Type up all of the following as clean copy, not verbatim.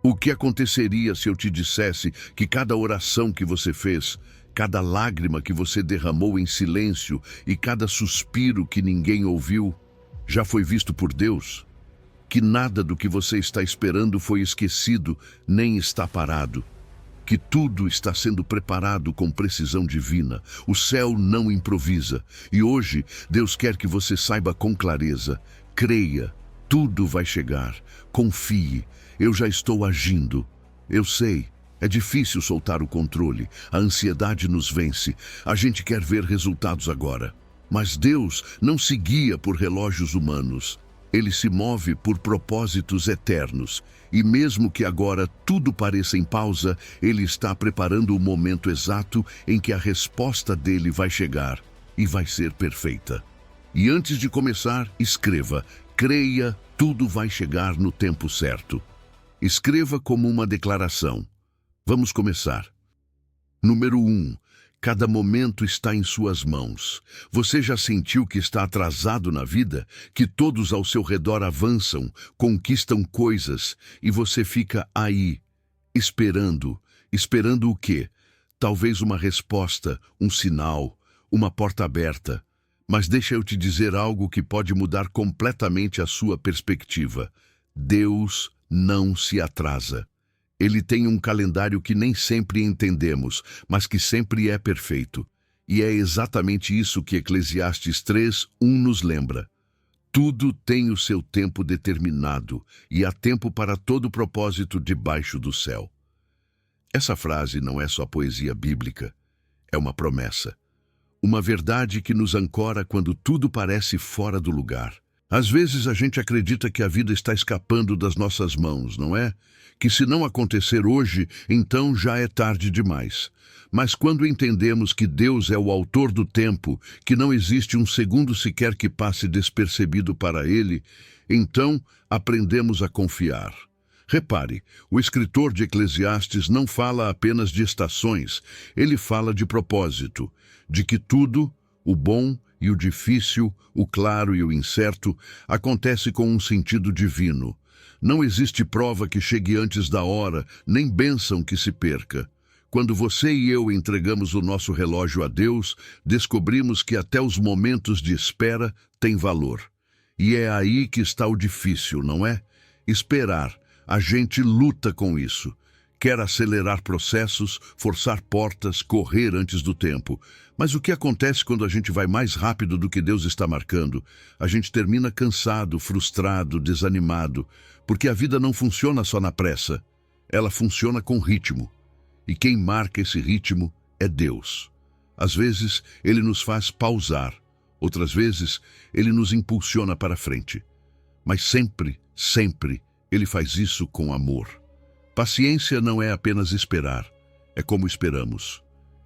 O que aconteceria se eu te dissesse que cada oração que você fez, cada lágrima que você derramou em silêncio e cada suspiro que ninguém ouviu, já foi visto por Deus? Que nada do que você está esperando foi esquecido, nem está parado. Que tudo está sendo preparado com precisão divina. O céu não improvisa. E hoje, Deus quer que você saiba com clareza. Creia, tudo vai chegar. Confie, eu já estou agindo. Eu sei, é difícil soltar o controle. A ansiedade nos vence. A gente quer ver resultados agora. Mas Deus não se guia por relógios humanos. Ele se move por propósitos eternos. E mesmo que agora tudo pareça em pausa, Ele está preparando o momento exato em que a resposta dele vai chegar e vai ser perfeita. E antes de começar, escreva: creia, tudo vai chegar no tempo certo. Escreva como uma declaração. Vamos começar. Número 1. Cada momento está em suas mãos. Você já sentiu que está atrasado na vida? Que todos ao seu redor avançam, conquistam coisas e você fica aí, esperando. Esperando o quê? Talvez uma resposta, um sinal, uma porta aberta. Mas deixa eu te dizer algo que pode mudar completamente a sua perspectiva. Deus não se atrasa. Ele tem um calendário que nem sempre entendemos, mas que sempre é perfeito. E é exatamente isso que Eclesiastes 3:1 nos lembra. Tudo tem o seu tempo determinado, e há tempo para todo propósito debaixo do céu. Essa frase não é só poesia bíblica, é uma promessa. Uma verdade que nos ancora quando tudo parece fora do lugar. Às vezes a gente acredita que a vida está escapando das nossas mãos, não é? Que se não acontecer hoje, então já é tarde demais. Mas quando entendemos que Deus é o autor do tempo, que não existe um segundo sequer que passe despercebido para Ele, então aprendemos a confiar. Repare, o escritor de Eclesiastes não fala apenas de estações, ele fala de propósito, de que tudo, o bom e o difícil, o claro e o incerto, acontece com um sentido divino. Não existe prova que chegue antes da hora, nem bênção que se perca. Quando você e eu entregamos o nosso relógio a Deus, descobrimos que até os momentos de espera têm valor. E é aí que está o difícil, não é? Esperar. A gente luta com isso. Quer acelerar processos, forçar portas, correr antes do tempo. Mas o que acontece quando a gente vai mais rápido do que Deus está marcando? A gente termina cansado, frustrado, desanimado, porque a vida não funciona só na pressa. Ela funciona com ritmo. E quem marca esse ritmo é Deus. Às vezes, Ele nos faz pausar. Outras vezes, Ele nos impulsiona para frente. Mas sempre, sempre, Ele faz isso com amor. Paciência não é apenas esperar, é como esperamos.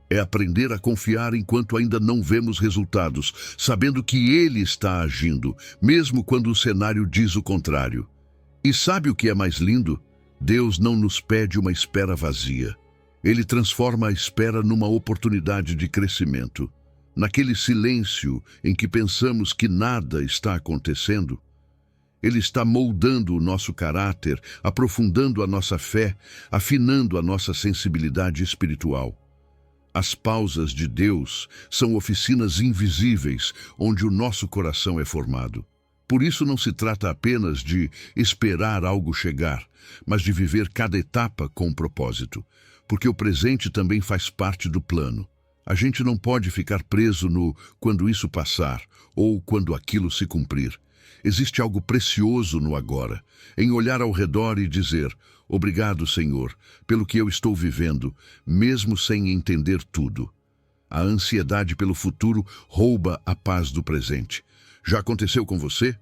É aprender a confiar enquanto ainda não vemos resultados, sabendo que Ele está agindo, mesmo quando o cenário diz o contrário. E sabe o que é mais lindo? Deus não nos pede uma espera vazia. Ele transforma a espera numa oportunidade de crescimento. Naquele silêncio em que pensamos que nada está acontecendo, Ele está moldando o nosso caráter, aprofundando a nossa fé, afinando a nossa sensibilidade espiritual. As pausas de Deus são oficinas invisíveis onde o nosso coração é formado. Por isso não se trata apenas de esperar algo chegar, mas de viver cada etapa com propósito, porque o presente também faz parte do plano. A gente não pode ficar preso no quando isso passar ou quando aquilo se cumprir. Existe algo precioso no agora, em olhar ao redor e dizer: obrigado, Senhor, pelo que eu estou vivendo, mesmo sem entender tudo. A ansiedade pelo futuro rouba a paz do presente. Já aconteceu com você?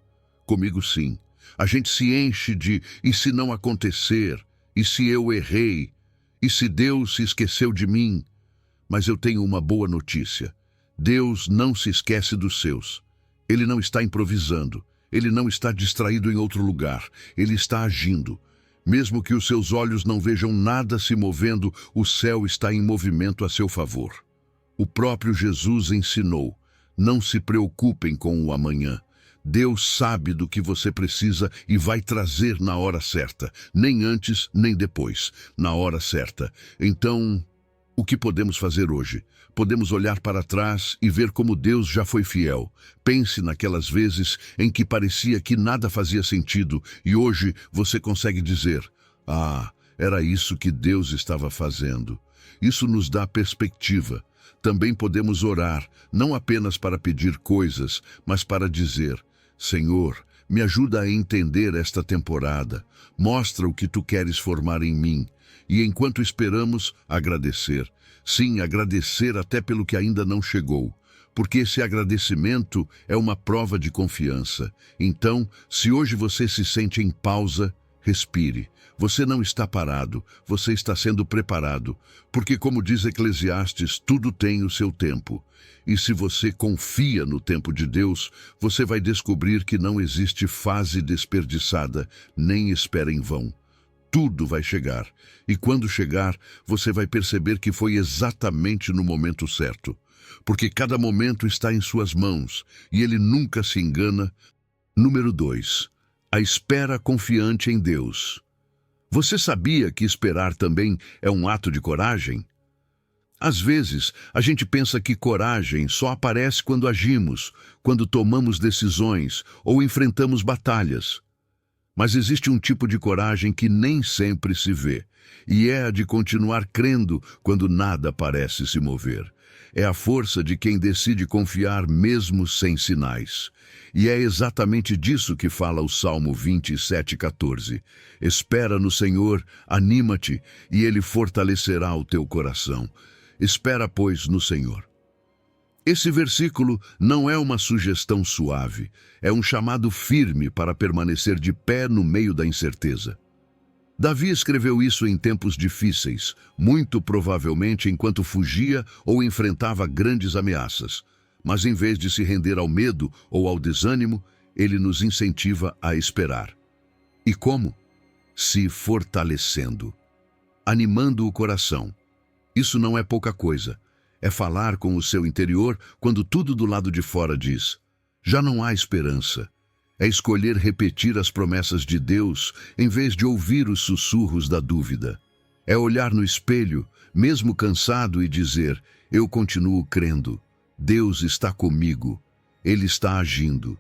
Comigo sim. A gente se enche de e se não acontecer? E se eu errei? E se Deus se esqueceu de mim? Mas eu tenho uma boa notícia. Deus não se esquece dos seus. Ele não está improvisando. Ele não está distraído em outro lugar. Ele está agindo. Mesmo que os seus olhos não vejam nada se movendo, o céu está em movimento a seu favor. O próprio Jesus ensinou: não se preocupem com o amanhã. Deus sabe do que você precisa e vai trazer na hora certa, nem antes nem depois, na hora certa. Então, o que podemos fazer hoje? Podemos olhar para trás e ver como Deus já foi fiel. Pense naquelas vezes em que parecia que nada fazia sentido e hoje você consegue dizer: "Ah, era isso que Deus estava fazendo." Isso nos dá perspectiva. Também podemos orar, não apenas para pedir coisas, mas para dizer: "Senhor, me ajuda a entender esta temporada. Mostra o que tu queres formar em mim." E enquanto esperamos, agradecer. Sim, agradecer até pelo que ainda não chegou. Porque esse agradecimento é uma prova de confiança. Então, se hoje você se sente em pausa, respire. Você não está parado, você está sendo preparado. Porque, como diz Eclesiastes, tudo tem o seu tempo. E se você confia no tempo de Deus, você vai descobrir que não existe fase desperdiçada, nem espera em vão. Tudo vai chegar. E quando chegar, você vai perceber que foi exatamente no momento certo. Porque cada momento está em suas mãos e ele nunca se engana. Número 2. A espera confiante em Deus. Você sabia que esperar também é um ato de coragem? Às vezes, a gente pensa que coragem só aparece quando agimos, quando tomamos decisões ou enfrentamos batalhas. Mas existe um tipo de coragem que nem sempre se vê, e é a de continuar crendo quando nada parece se mover. É a força de quem decide confiar mesmo sem sinais. E é exatamente disso que fala o Salmo 27:14. Espera no Senhor, anima-te, e Ele fortalecerá o teu coração. Espera, pois, no Senhor. Esse versículo não é uma sugestão suave, é um chamado firme para permanecer de pé no meio da incerteza. Davi escreveu isso em tempos difíceis, muito provavelmente enquanto fugia ou enfrentava grandes ameaças. Mas em vez de se render ao medo ou ao desânimo, ele nos incentiva a esperar. E como? Se fortalecendo, animando o coração. Isso não é pouca coisa. É falar com o seu interior quando tudo do lado de fora diz: já não há esperança. É escolher repetir as promessas de Deus em vez de ouvir os sussurros da dúvida. É olhar no espelho, mesmo cansado, e dizer: eu continuo crendo. Deus está comigo. Ele está agindo.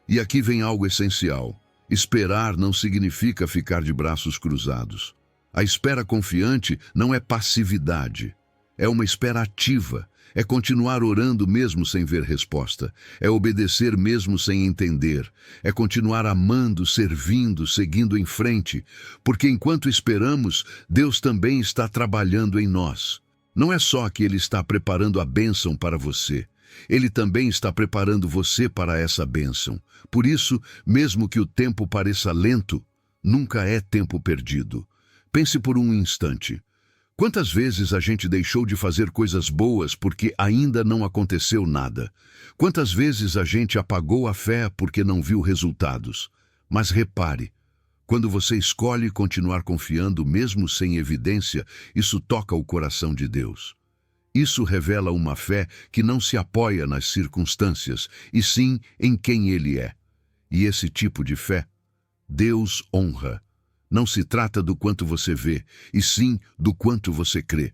E aqui vem algo essencial. Esperar não significa ficar de braços cruzados. A espera confiante não é passividade. É uma espera ativa, é continuar orando mesmo sem ver resposta, é obedecer mesmo sem entender, é continuar amando, servindo, seguindo em frente, porque enquanto esperamos, Deus também está trabalhando em nós. Não é só que Ele está preparando a bênção para você, Ele também está preparando você para essa bênção. Por isso, mesmo que o tempo pareça lento, nunca é tempo perdido. Pense por um instante. Quantas vezes a gente deixou de fazer coisas boas porque ainda não aconteceu nada? Quantas vezes a gente apagou a fé porque não viu resultados? Mas repare, quando você escolhe continuar confiando mesmo sem evidência, isso toca o coração de Deus. Isso revela uma fé que não se apoia nas circunstâncias, e sim em quem Ele é. E esse tipo de fé, Deus honra. Não se trata do quanto você vê, e sim do quanto você crê.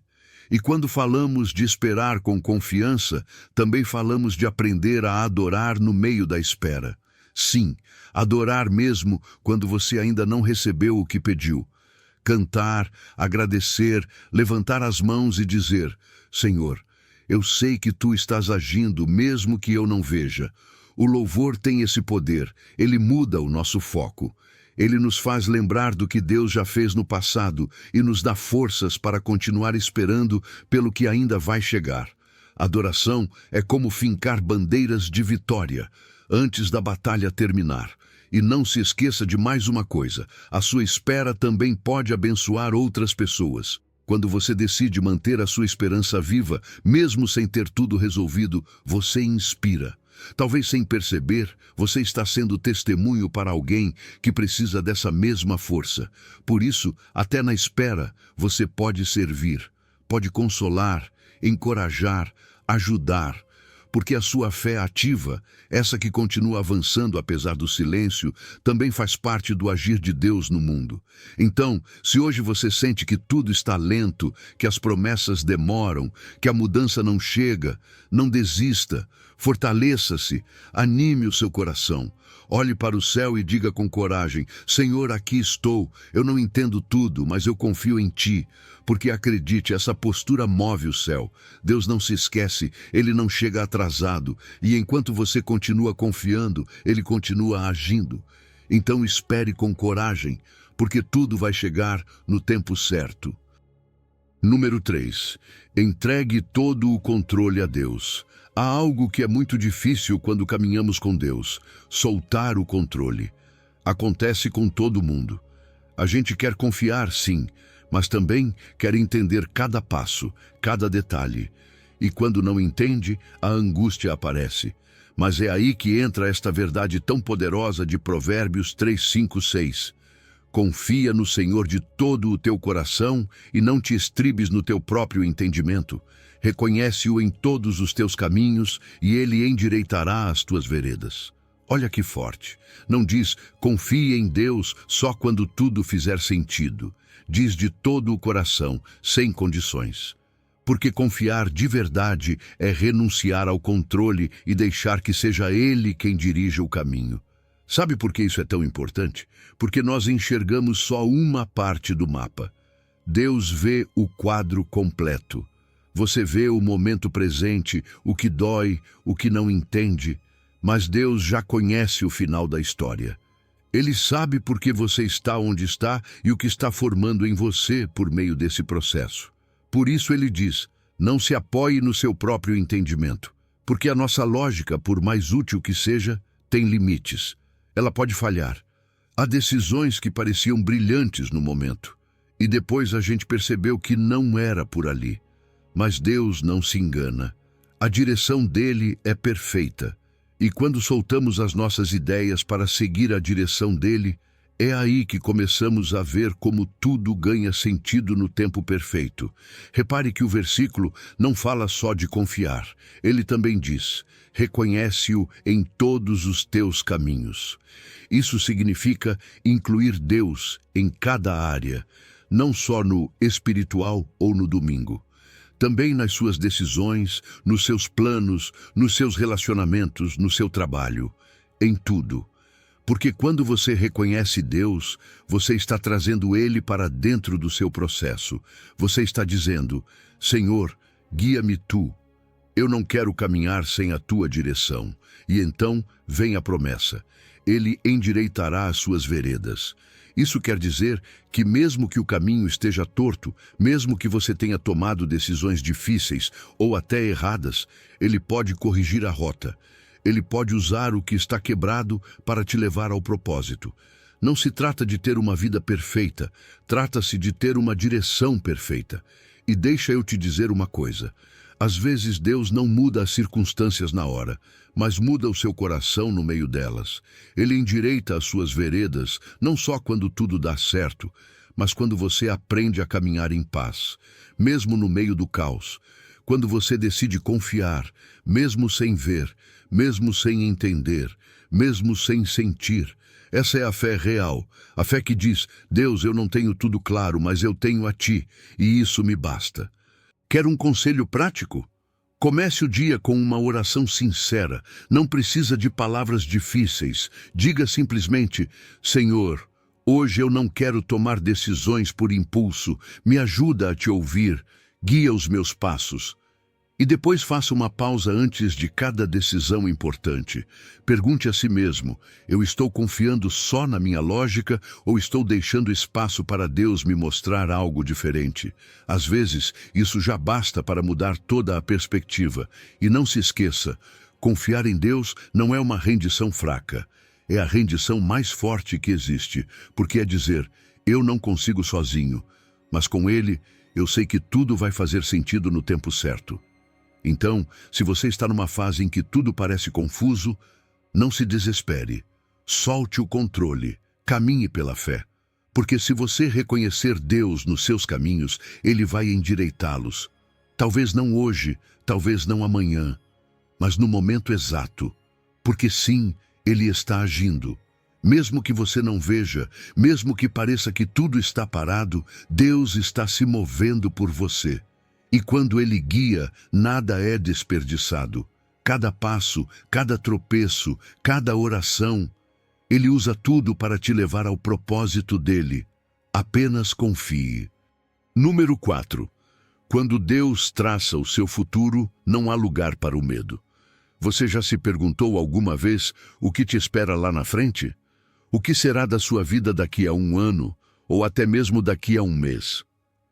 E quando falamos de esperar com confiança, também falamos de aprender a adorar no meio da espera. Sim, adorar mesmo quando você ainda não recebeu o que pediu. Cantar, agradecer, levantar as mãos e dizer: Senhor, eu sei que Tu estás agindo mesmo que eu não veja. O louvor tem esse poder, ele muda o nosso foco. Ele nos faz lembrar do que Deus já fez no passado e nos dá forças para continuar esperando pelo que ainda vai chegar. Adoração é como fincar bandeiras de vitória antes da batalha terminar. E não se esqueça de mais uma coisa: a sua espera também pode abençoar outras pessoas. Quando você decide manter a sua esperança viva, mesmo sem ter tudo resolvido, você inspira. Talvez sem perceber, você está sendo testemunho para alguém que precisa dessa mesma força. Por isso, até na espera, você pode servir, pode consolar, encorajar, ajudar. porque a sua fé ativa, essa que continua avançando apesar do silêncio, também faz parte do agir de Deus no mundo. Então, se hoje você sente que tudo está lento, que as promessas demoram, que a mudança não chega, não desista, fortaleça-se, anime o seu coração. Olhe para o céu e diga com coragem: Senhor, aqui estou, eu não entendo tudo, mas eu confio em Ti. Porque acredite, essa postura move o céu. Deus não se esquece, Ele não chega atrasado. E enquanto você continua confiando, Ele continua agindo. Então espere com coragem, porque tudo vai chegar no tempo certo. Número 3. Entregue todo o controle a Deus. Há algo que é muito difícil quando caminhamos com Deus: soltar o controle. Acontece com todo mundo. A gente quer confiar, sim, mas também quer entender cada passo, cada detalhe. E quando não entende, a angústia aparece. Mas é aí que entra esta verdade tão poderosa de Provérbios 3, 5, 6. Confia no Senhor de todo o teu coração e não te estribes no teu próprio entendimento. Reconhece-o em todos os teus caminhos e ele endireitará as tuas veredas. Olha que forte. Não diz, confie em Deus só quando tudo fizer sentido. Diz de todo o coração, sem condições. Porque confiar de verdade é renunciar ao controle e deixar que seja Ele quem dirija o caminho. Sabe por que isso é tão importante? Porque nós enxergamos só uma parte do mapa. Deus vê o quadro completo. Você vê o momento presente, o que dói, o que não entende, mas Deus já conhece o final da história. Ele sabe por que você está onde está e o que está formando em você por meio desse processo. Por isso ele diz, não se apoie no seu próprio entendimento, porque a nossa lógica, por mais útil que seja, tem limites. Ela pode falhar. Há decisões que pareciam brilhantes no momento, e depois a gente percebeu que não era por ali. Mas Deus não se engana. A direção dele é perfeita. E quando soltamos as nossas ideias para seguir a direção dele, é aí que começamos a ver como tudo ganha sentido no tempo perfeito. Repare que o versículo não fala só de confiar. Ele também diz, reconhece-o em todos os teus caminhos. Isso significa incluir Deus em cada área, não só no espiritual ou no domingo. Também nas suas decisões, nos seus planos, nos seus relacionamentos, no seu trabalho, em tudo. Porque quando você reconhece Deus, você está trazendo Ele para dentro do seu processo. Você está dizendo, Senhor, guia-me Tu. Eu não quero caminhar sem a Tua direção. E então vem a promessa. Ele endireitará as suas veredas. Isso quer dizer que mesmo que o caminho esteja torto, mesmo que você tenha tomado decisões difíceis ou até erradas, Ele pode corrigir a rota. Ele pode usar o que está quebrado para te levar ao propósito. Não se trata de ter uma vida perfeita, trata-se de ter uma direção perfeita. E deixa eu te dizer uma coisa. Às vezes Deus não muda as circunstâncias na hora, mas muda o seu coração no meio delas. Ele endireita as suas veredas, não só quando tudo dá certo, mas quando você aprende a caminhar em paz, mesmo no meio do caos. Quando você decide confiar, mesmo sem ver, mesmo sem entender, mesmo sem sentir. Essa é a fé real, a fé que diz, Deus, eu não tenho tudo claro, mas eu tenho a Ti, e isso me basta. Quer um conselho prático? Comece o dia com uma oração sincera. Não precisa de palavras difíceis. Diga simplesmente, Senhor, hoje eu não quero tomar decisões por impulso. Me ajuda a Te ouvir. Guia os meus passos. E depois faça uma pausa antes de cada decisão importante. Pergunte a si mesmo, eu estou confiando só na minha lógica ou estou deixando espaço para Deus me mostrar algo diferente? Às vezes, isso já basta para mudar toda a perspectiva. E não se esqueça, confiar em Deus não é uma rendição fraca. É a rendição mais forte que existe, porque é dizer, eu não consigo sozinho, mas com Ele, eu sei que tudo vai fazer sentido no tempo certo. Então, se você está numa fase em que tudo parece confuso, não se desespere. Solte o controle, caminhe pela fé. Porque se você reconhecer Deus nos seus caminhos, Ele vai endireitá-los. Talvez não hoje, talvez não amanhã, mas no momento exato. Porque sim, Ele está agindo. Mesmo que você não veja, mesmo que pareça que tudo está parado, Deus está se movendo por você. E quando Ele guia, nada é desperdiçado. Cada passo, cada tropeço, cada oração, Ele usa tudo para te levar ao propósito dele. Apenas confie. Número 4. Quando Deus traça o seu futuro, não há lugar para o medo. Você já se perguntou alguma vez o que te espera lá na frente? O que será da sua vida daqui a um ano, ou até mesmo daqui a um mês?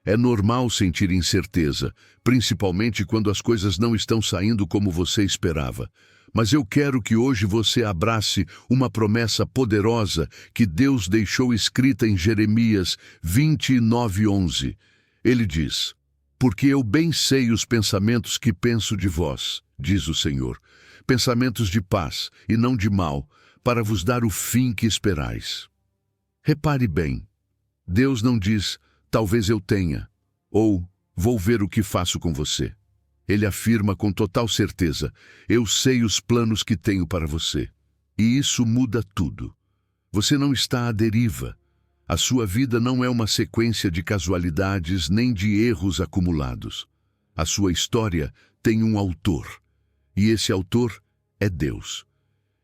É normal sentir incerteza, principalmente quando as coisas não estão saindo como você esperava. Mas eu quero que hoje você abrace uma promessa poderosa que Deus deixou escrita em Jeremias 29:11. Ele diz: "Porque eu bem sei os pensamentos que penso de vós, diz o Senhor, pensamentos de paz e não de mal, para vos dar o fim que esperais." Repare bem, Deus não diz, "talvez eu tenha", ou "vou ver o que faço com você." Ele afirma com total certeza, "Eu sei os planos que tenho para você." E isso muda tudo. Você não está à deriva. A sua vida não é uma sequência de casualidades nem de erros acumulados. A sua história tem um autor. E esse autor é Deus.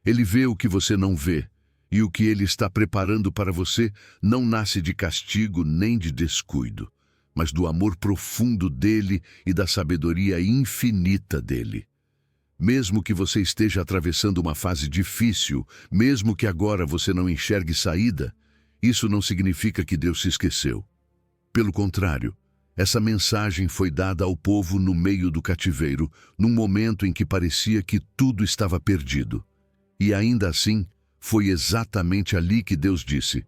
Ele vê o que você não vê, e o que Ele está preparando para você não nasce de castigo nem de descuido, mas do amor profundo dEle e da sabedoria infinita dEle. Mesmo que você esteja atravessando uma fase difícil, mesmo que agora você não enxergue saída, isso não significa que Deus se esqueceu. Pelo contrário, essa mensagem foi dada ao povo no meio do cativeiro, num momento em que parecia que tudo estava perdido. E ainda assim, foi exatamente ali que Deus disse: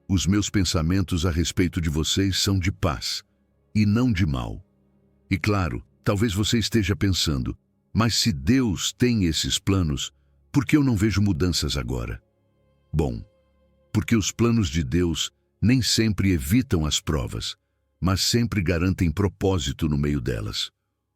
"Os meus pensamentos a respeito de vocês são de paz, e não de mal." E claro, talvez você esteja pensando, "Mas se Deus tem esses planos, por que eu não vejo mudanças agora?" Bom, porque os planos de Deus nem sempre evitam as provas, mas sempre garantem propósito no meio delas.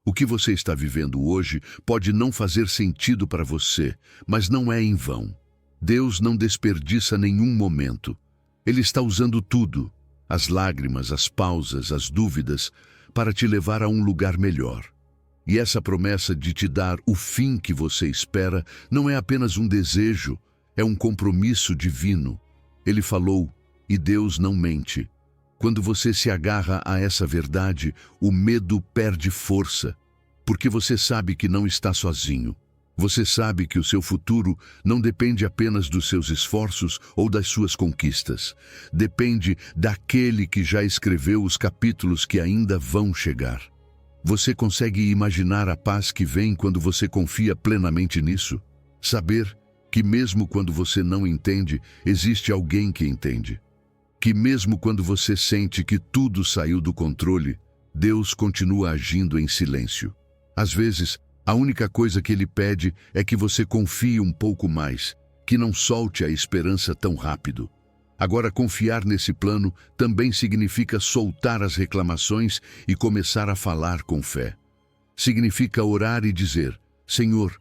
O que você está vivendo hoje pode não fazer sentido para você, mas não é em vão. Deus não desperdiça nenhum momento. Ele está usando tudo, as lágrimas, as pausas, as dúvidas, para te levar a um lugar melhor. E essa promessa de te dar o fim que você espera não é apenas um desejo, é um compromisso divino. Ele falou, e Deus não mente. Quando você se agarra a essa verdade, o medo perde força, porque você sabe que não está sozinho. Você sabe que o seu futuro não depende apenas dos seus esforços ou das suas conquistas. Depende daquele que já escreveu os capítulos que ainda vão chegar. Você consegue imaginar a paz que vem quando você confia plenamente nisso? Saber que mesmo quando você não entende, existe alguém que entende. Que mesmo quando você sente que tudo saiu do controle, Deus continua agindo em silêncio. Às vezes, a única coisa que Ele pede é que você confie um pouco mais, que não solte a esperança tão rápido. Agora, confiar nesse plano também significa soltar as reclamações e começar a falar com fé. Significa orar e dizer, Senhor,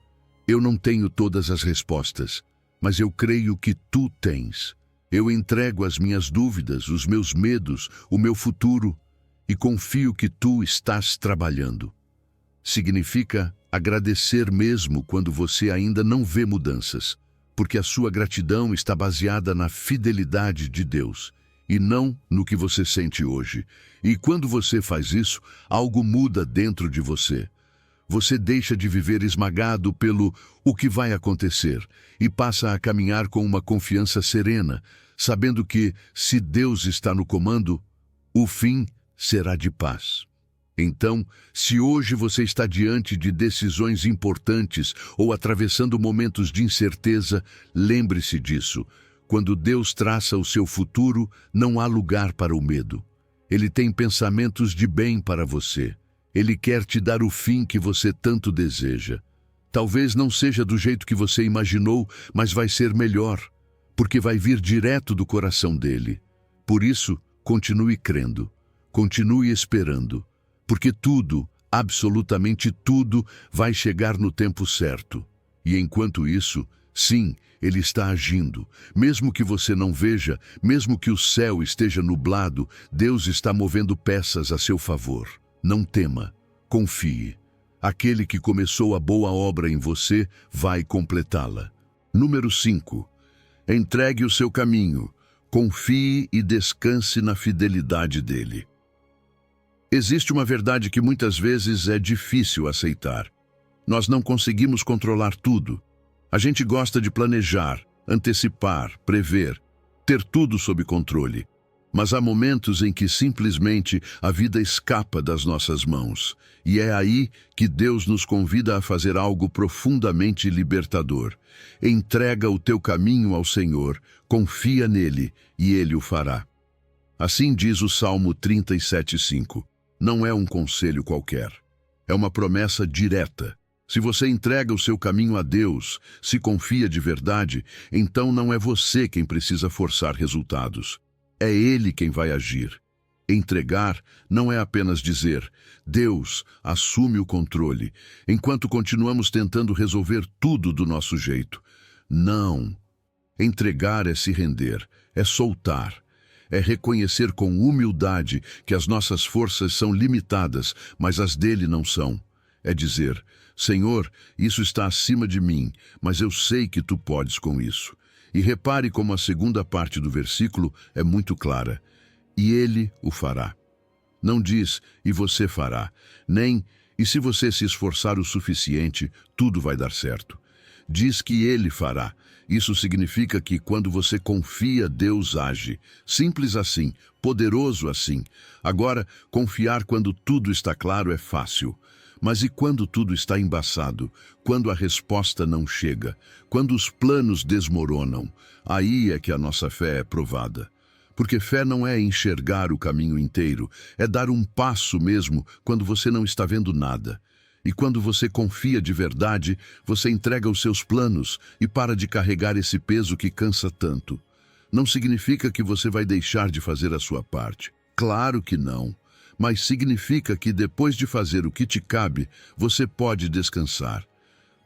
eu não tenho todas as respostas, mas eu creio que Tu tens. Eu entrego as minhas dúvidas, os meus medos, o meu futuro e confio que Tu estás trabalhando. Significa agradecer mesmo quando você ainda não vê mudanças, porque a sua gratidão está baseada na fidelidade de Deus e não no que você sente hoje. E quando você faz isso, algo muda dentro de você. Você deixa de viver esmagado pelo o que vai acontecer e passa a caminhar com uma confiança serena, sabendo que, se Deus está no comando, o fim será de paz. Então, se hoje você está diante de decisões importantes ou atravessando momentos de incerteza, lembre-se disso. Quando Deus traça o seu futuro, não há lugar para o medo. Ele tem pensamentos de bem para você. Ele quer te dar o fim que você tanto deseja. Talvez não seja do jeito que você imaginou, mas vai ser melhor, porque vai vir direto do coração dele. Por isso, continue crendo, continue esperando, porque tudo, Absolutamente tudo vai chegar no tempo certo. E enquanto isso, sim, Ele está agindo. Mesmo que você não veja, mesmo que o céu esteja nublado, Deus está movendo peças a seu favor. Não tema, confie. Aquele que começou a boa obra em você vai completá-la. Número 5. Entregue o seu caminho. Confie e descanse na fidelidade dele. Existe uma verdade que muitas vezes é difícil aceitar. Nós não conseguimos controlar tudo. A gente gosta de planejar, antecipar, prever, ter tudo sob controle. Mas há momentos em que simplesmente a vida escapa das nossas mãos. E é aí que Deus nos convida a fazer algo profundamente libertador. Entrega o teu caminho ao Senhor, confia nele e Ele o fará. Assim diz o Salmo 37:5. Não é um conselho qualquer. É uma promessa direta. Se você entrega o seu caminho a Deus, se confia de verdade, então não é você quem precisa forçar resultados. É Ele quem vai agir. Entregar não é apenas dizer, Deus, assume o controle, enquanto continuamos tentando resolver tudo do nosso jeito. Não. Entregar é se render, é soltar. É reconhecer com humildade que as nossas forças são limitadas, mas as dele não são. É dizer, Senhor, isso está acima de mim, mas eu sei que tu podes com isso. E repare como a segunda parte do versículo é muito clara. E ele o fará. Não diz, e você fará, nem, e se você se esforçar o suficiente, tudo vai dar certo. Diz que ele fará. Isso significa que quando você confia, Deus age. Simples assim, poderoso assim. Agora, confiar quando tudo está claro é fácil. Mas e quando tudo está embaçado? Quando a resposta não chega? Quando os planos desmoronam? Aí é que a nossa fé é provada. Porque fé não é enxergar o caminho inteiro, é dar um passo mesmo quando você não está vendo nada. E quando você confia de verdade, você entrega os seus planos e para de carregar esse peso que cansa tanto. Não significa que você vai deixar de fazer a sua parte. Claro que não. Mas significa que depois de fazer o que te cabe, você pode descansar.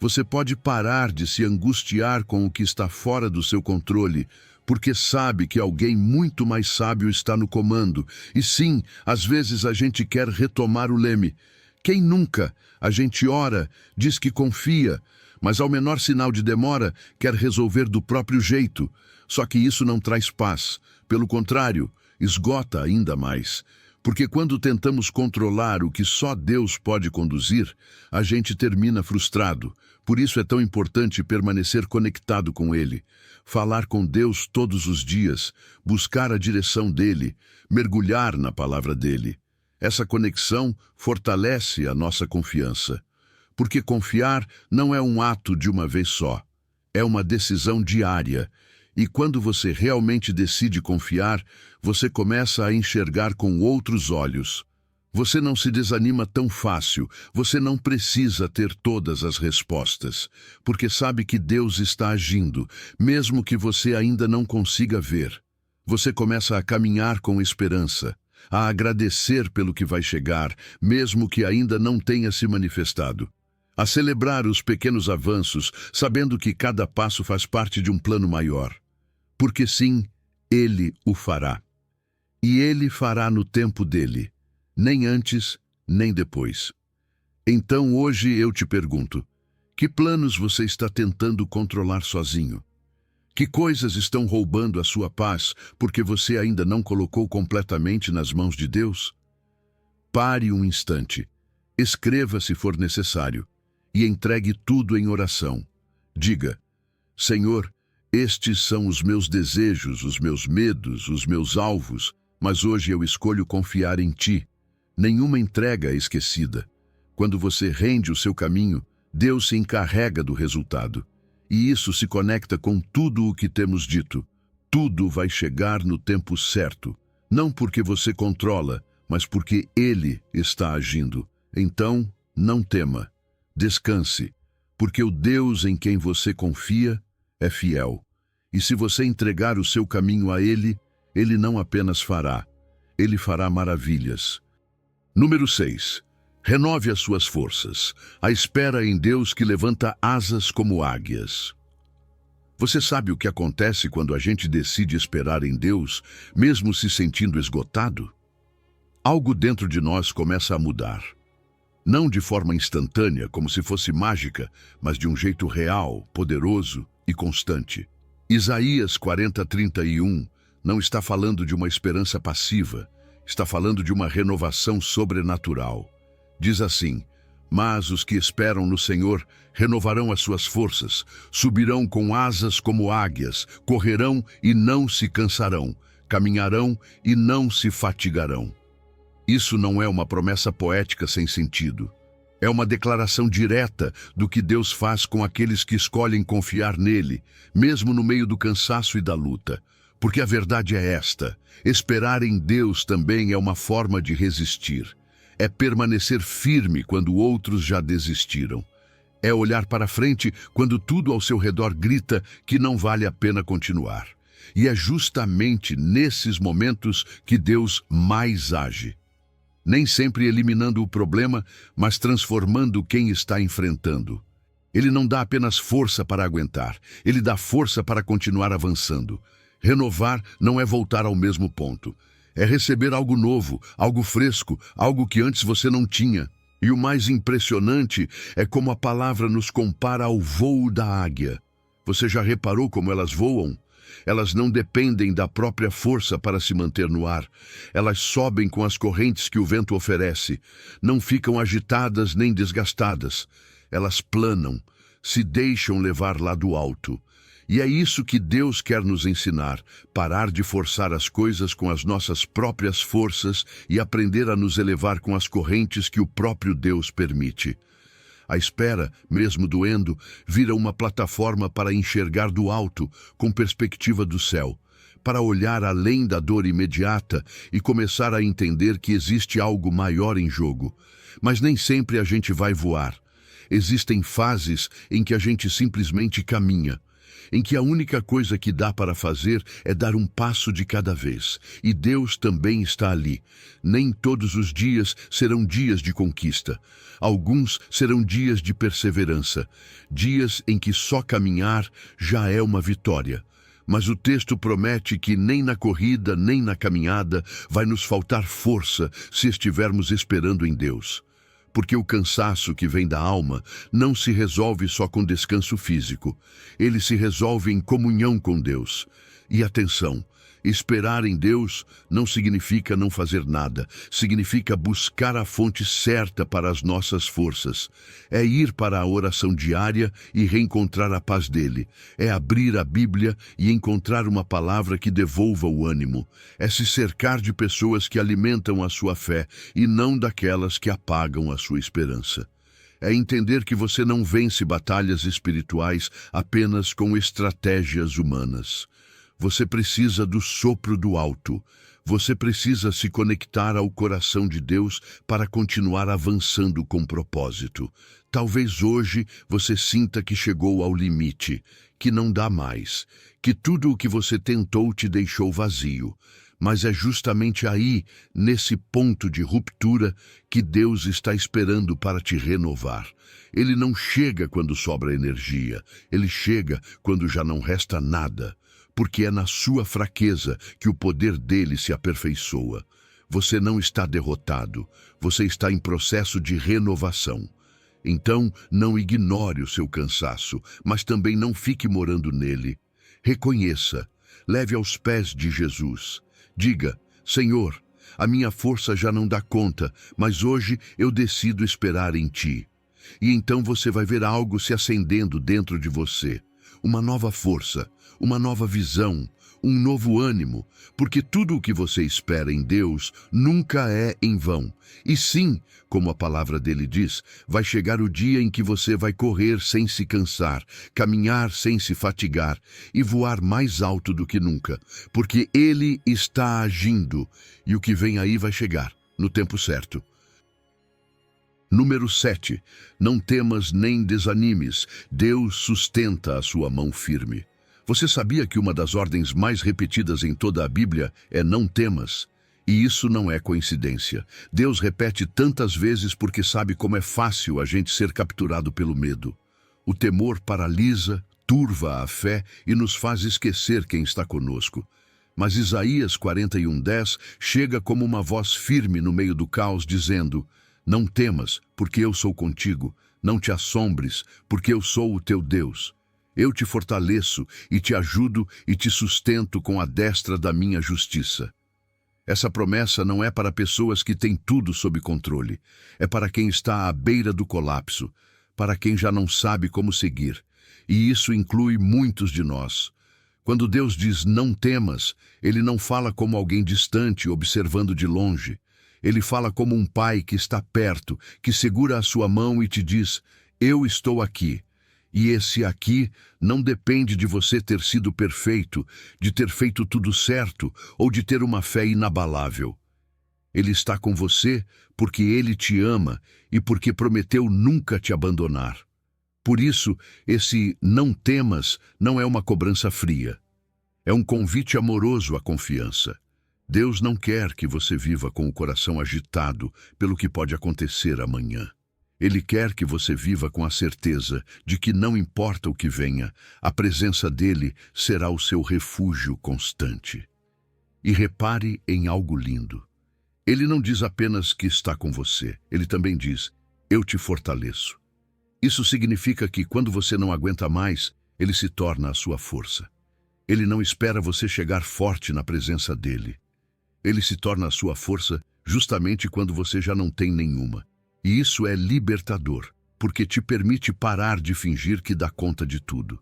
Você pode parar de se angustiar com o que está fora do seu controle, porque sabe que alguém muito mais sábio está no comando. E sim, às vezes a gente quer retomar o leme. Quem nunca? A gente ora, diz que confia, mas ao menor sinal de demora, quer resolver do próprio jeito. Só que isso não traz paz. Pelo contrário, esgota ainda mais. Porque quando tentamos controlar o que só Deus pode conduzir, a gente termina frustrado. Por isso é tão importante permanecer conectado com Ele, falar com Deus todos os dias, buscar a direção dEle, mergulhar na palavra dEle. Essa conexão fortalece a nossa confiança. Porque confiar não é um ato de uma vez só, é uma decisão diária. E quando você realmente decide confiar, você começa a enxergar com outros olhos. Você não se desanima tão fácil, você não precisa ter todas as respostas, porque sabe que Deus está agindo, mesmo que você ainda não consiga ver. Você começa a caminhar com esperança, a agradecer pelo que vai chegar, mesmo que ainda não tenha se manifestado. A celebrar os pequenos avanços, sabendo que cada passo faz parte de um plano maior. Porque sim, Ele o fará. E Ele fará no tempo dele, nem antes, nem depois. Então hoje eu te pergunto, que planos você está tentando controlar sozinho? Que coisas estão roubando a sua paz porque você ainda não colocou completamente nas mãos de Deus? Pare um instante, escreva se for necessário e entregue tudo em oração. Diga, Senhor, estes são os meus desejos, os meus medos, os meus alvos, mas hoje eu escolho confiar em Ti. Nenhuma entrega é esquecida. Quando você rende o seu caminho, Deus se encarrega do resultado. E isso se conecta com tudo o que temos dito. Tudo vai chegar no tempo certo, não porque você controla, mas porque Ele está agindo. Então, não tema, descanse, porque o Deus em quem você confia é fiel. E se você entregar o seu caminho a Ele, Ele não apenas fará, Ele fará maravilhas. Número 6. Renove as suas forças. A espera em Deus que levanta asas como águias. Você sabe o que acontece quando a gente decide esperar em Deus, mesmo se sentindo esgotado? Algo dentro de nós começa a mudar. Não de forma instantânea, como se fosse mágica, mas de um jeito real, poderoso e constante. Isaías 40:31 não está falando de uma esperança passiva, está falando de uma renovação sobrenatural. Diz assim: mas os que esperam no Senhor renovarão as suas forças, subirão com asas como águias, correrão e não se cansarão, caminharão e não se fatigarão. Isso não é uma promessa poética sem sentido. É uma declaração direta do que Deus faz com aqueles que escolhem confiar nele, mesmo no meio do cansaço e da luta. Porque a verdade é esta: esperar em Deus também é uma forma de resistir. É permanecer firme quando outros já desistiram. É olhar para frente quando tudo ao seu redor grita que não vale a pena continuar. E é justamente nesses momentos que Deus mais age. Nem sempre eliminando o problema, mas transformando quem está enfrentando. Ele não dá apenas força para aguentar, ele dá força para continuar avançando. Renovar não é voltar ao mesmo ponto. É receber algo novo, algo fresco, algo que antes você não tinha. E o mais impressionante é como a palavra nos compara ao voo da águia. Você já reparou como elas voam? Elas não dependem da própria força para se manter no ar. Elas sobem com as correntes que o vento oferece. Não ficam agitadas nem desgastadas. Elas planam, se deixam levar lá do alto. E é isso que Deus quer nos ensinar: parar de forçar as coisas com as nossas próprias forças e aprender a nos elevar com as correntes que o próprio Deus permite. A espera, mesmo doendo, vira uma plataforma para enxergar do alto, com perspectiva do céu, para olhar além da dor imediata e começar a entender que existe algo maior em jogo. Mas nem sempre a gente vai voar. Existem fases em que a gente simplesmente caminha, em que a única coisa que dá para fazer é dar um passo de cada vez. E Deus também está ali. Nem todos os dias serão dias de conquista. Alguns serão dias de perseverança, dias em que só caminhar já é uma vitória. Mas o texto promete que nem na corrida, nem na caminhada vai nos faltar força se estivermos esperando em Deus. Porque o cansaço que vem da alma não se resolve só com descanso físico. Ele se resolve em comunhão com Deus. E atenção, esperar em Deus não significa não fazer nada. Significa buscar a fonte certa para as nossas forças. É ir para a oração diária e reencontrar a paz dele. É abrir a Bíblia e encontrar uma palavra que devolva o ânimo. É se cercar de pessoas que alimentam a sua fé e não daquelas que apagam a sua esperança. É entender que você não vence batalhas espirituais apenas com estratégias humanas. Você precisa do sopro do alto. Você precisa se conectar ao coração de Deus para continuar avançando com propósito. Talvez hoje você sinta que chegou ao limite, que não dá mais, que tudo o que você tentou te deixou vazio. Mas é justamente aí, nesse ponto de ruptura, que Deus está esperando para te renovar. Ele não chega quando sobra energia, ele chega quando já não resta nada. Porque é na sua fraqueza que o poder dele se aperfeiçoa. Você não está derrotado, você está em processo de renovação. Então, não ignore o seu cansaço, mas também não fique morando nele. Reconheça, leve aos pés de Jesus. Diga: Senhor, a minha força já não dá conta, mas hoje eu decido esperar em Ti. E então você vai ver algo se acendendo dentro de você. Uma nova força, uma nova visão, um novo ânimo, porque tudo o que você espera em Deus nunca é em vão. E sim, como a palavra dele diz, vai chegar o dia em que você vai correr sem se cansar, caminhar sem se fatigar e voar mais alto do que nunca, porque ele está agindo e o que vem aí vai chegar no tempo certo. Número 7. Não temas nem desanimes. Deus sustenta a sua mão firme. Você sabia que uma das ordens mais repetidas em toda a Bíblia é não temas? E isso não é coincidência. Deus repete tantas vezes porque sabe como é fácil a gente ser capturado pelo medo. O temor paralisa, turva a fé e nos faz esquecer quem está conosco. Mas Isaías 41:10 chega como uma voz firme no meio do caos, dizendo: não temas, porque eu sou contigo. Não te assombres, porque eu sou o teu Deus. Eu te fortaleço e te ajudo e te sustento com a destra da minha justiça. Essa promessa não é para pessoas que têm tudo sob controle. É para quem está à beira do colapso, para quem já não sabe como seguir. E isso inclui muitos de nós. Quando Deus diz não temas, Ele não fala como alguém distante, observando de longe. Ele fala como um pai que está perto, que segura a sua mão e te diz: eu estou aqui. E esse aqui não depende de você ter sido perfeito, de ter feito tudo certo ou de ter uma fé inabalável. Ele está com você porque Ele te ama e porque prometeu nunca te abandonar. Por isso, esse não temas não é uma cobrança fria. É um convite amoroso à confiança. Deus não quer que você viva com o coração agitado pelo que pode acontecer amanhã. Ele quer que você viva com a certeza de que não importa o que venha, a presença dele será o seu refúgio constante. E repare em algo lindo. Ele não diz apenas que está com você, ele também diz: eu te fortaleço. Isso significa que quando você não aguenta mais, ele se torna a sua força. Ele não espera você chegar forte na presença dele. Ele se torna a sua força justamente quando você já não tem nenhuma. E isso é libertador, porque te permite parar de fingir que dá conta de tudo.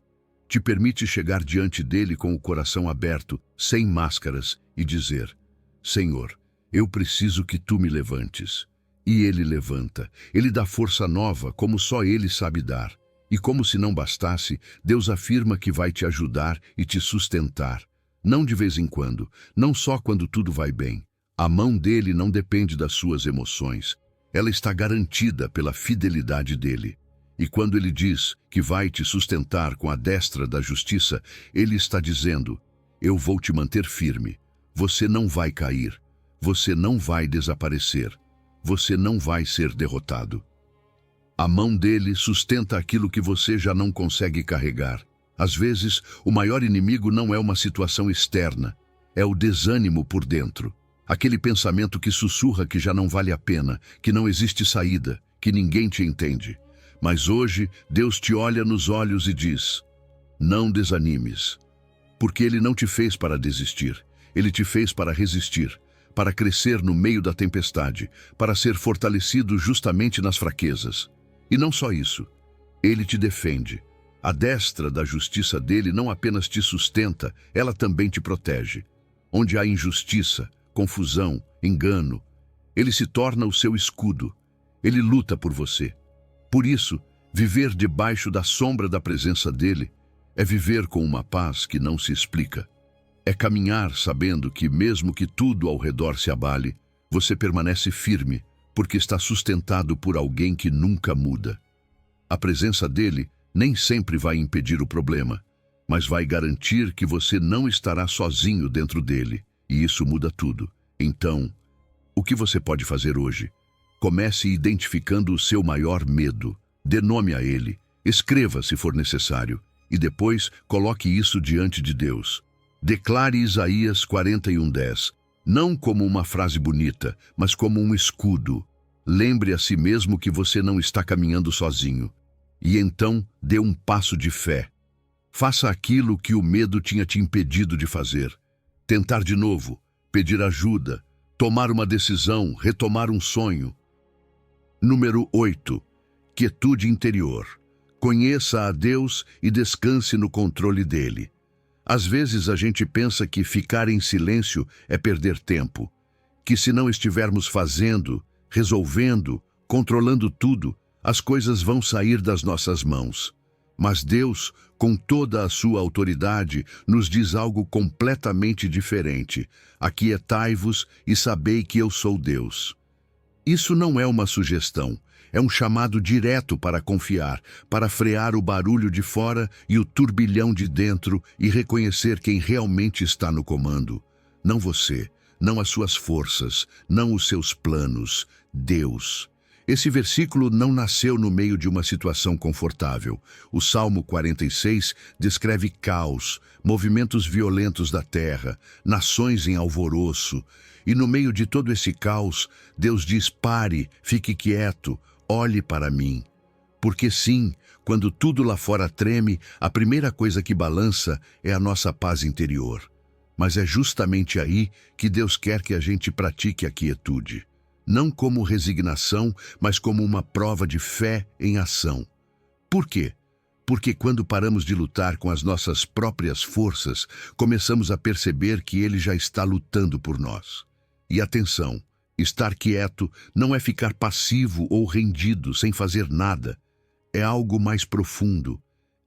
Te permite chegar diante dele com o coração aberto, sem máscaras, e dizer: Senhor, eu preciso que tu me levantes. E ele levanta, ele dá força nova como só ele sabe dar. E como se não bastasse, Deus afirma que vai te ajudar e te sustentar. Não de vez em quando, não só quando tudo vai bem. A mão dele não depende das suas emoções. Ela está garantida pela fidelidade dele. E quando ele diz que vai te sustentar com a destra da justiça, ele está dizendo: eu vou te manter firme. Você não vai cair. Você não vai desaparecer. Você não vai ser derrotado. A mão dele sustenta aquilo que você já não consegue carregar. Às vezes, o maior inimigo não é uma situação externa, é o desânimo por dentro. Aquele pensamento que sussurra que já não vale a pena, que não existe saída, que ninguém te entende. Mas hoje, Deus te olha nos olhos e diz: não desanimes. Porque Ele não te fez para desistir, Ele te fez para resistir, para crescer no meio da tempestade, para ser fortalecido justamente nas fraquezas. E não só isso, Ele te defende. A destra da justiça dele não apenas te sustenta, ela também te protege. Onde há injustiça, confusão, engano, ele se torna o seu escudo. Ele luta por você. Por isso, viver debaixo da sombra da presença dele é viver com uma paz que não se explica. É caminhar sabendo que, mesmo que tudo ao redor se abale, você permanece firme, porque está sustentado por alguém que nunca muda. A presença dele nem sempre vai impedir o problema, mas vai garantir que você não estará sozinho dentro dele, e isso muda tudo. Então, o que você pode fazer hoje? Comece identificando o seu maior medo, dê nome a ele, escreva se for necessário, e depois coloque isso diante de Deus. Declare Isaías 41:10, não como uma frase bonita, mas como um escudo. Lembre a si mesmo que você não está caminhando sozinho. E então dê um passo de fé. Faça aquilo que o medo tinha te impedido de fazer. Tentar de novo, pedir ajuda, tomar uma decisão, retomar um sonho. Número 8. Quietude interior. Conheça a Deus e descanse no controle dele. Às vezes a gente pensa que ficar em silêncio é perder tempo, que se não estivermos fazendo, resolvendo, controlando tudo, as coisas vão sair das nossas mãos. Mas Deus, com toda a sua autoridade, nos diz algo completamente diferente. Aquietai-vos e sabei que eu sou Deus. Isso não é uma sugestão, é um chamado direto para confiar, para frear o barulho de fora e o turbilhão de dentro e reconhecer quem realmente está no comando. Não você, não as suas forças, não os seus planos, Deus. Esse versículo não nasceu no meio de uma situação confortável. O Salmo 46 descreve caos, movimentos violentos da terra, nações em alvoroço. E no meio de todo esse caos, Deus diz: pare, fique quieto, olhe para mim. Porque sim, quando tudo lá fora treme, a primeira coisa que balança é a nossa paz interior. Mas é justamente aí que Deus quer que a gente pratique a quietude. Não como resignação, mas como uma prova de fé em ação. Por quê? Porque quando paramos de lutar com as nossas próprias forças, começamos a perceber que Ele já está lutando por nós. E atenção, estar quieto não é ficar passivo ou rendido, sem fazer nada. É algo mais profundo.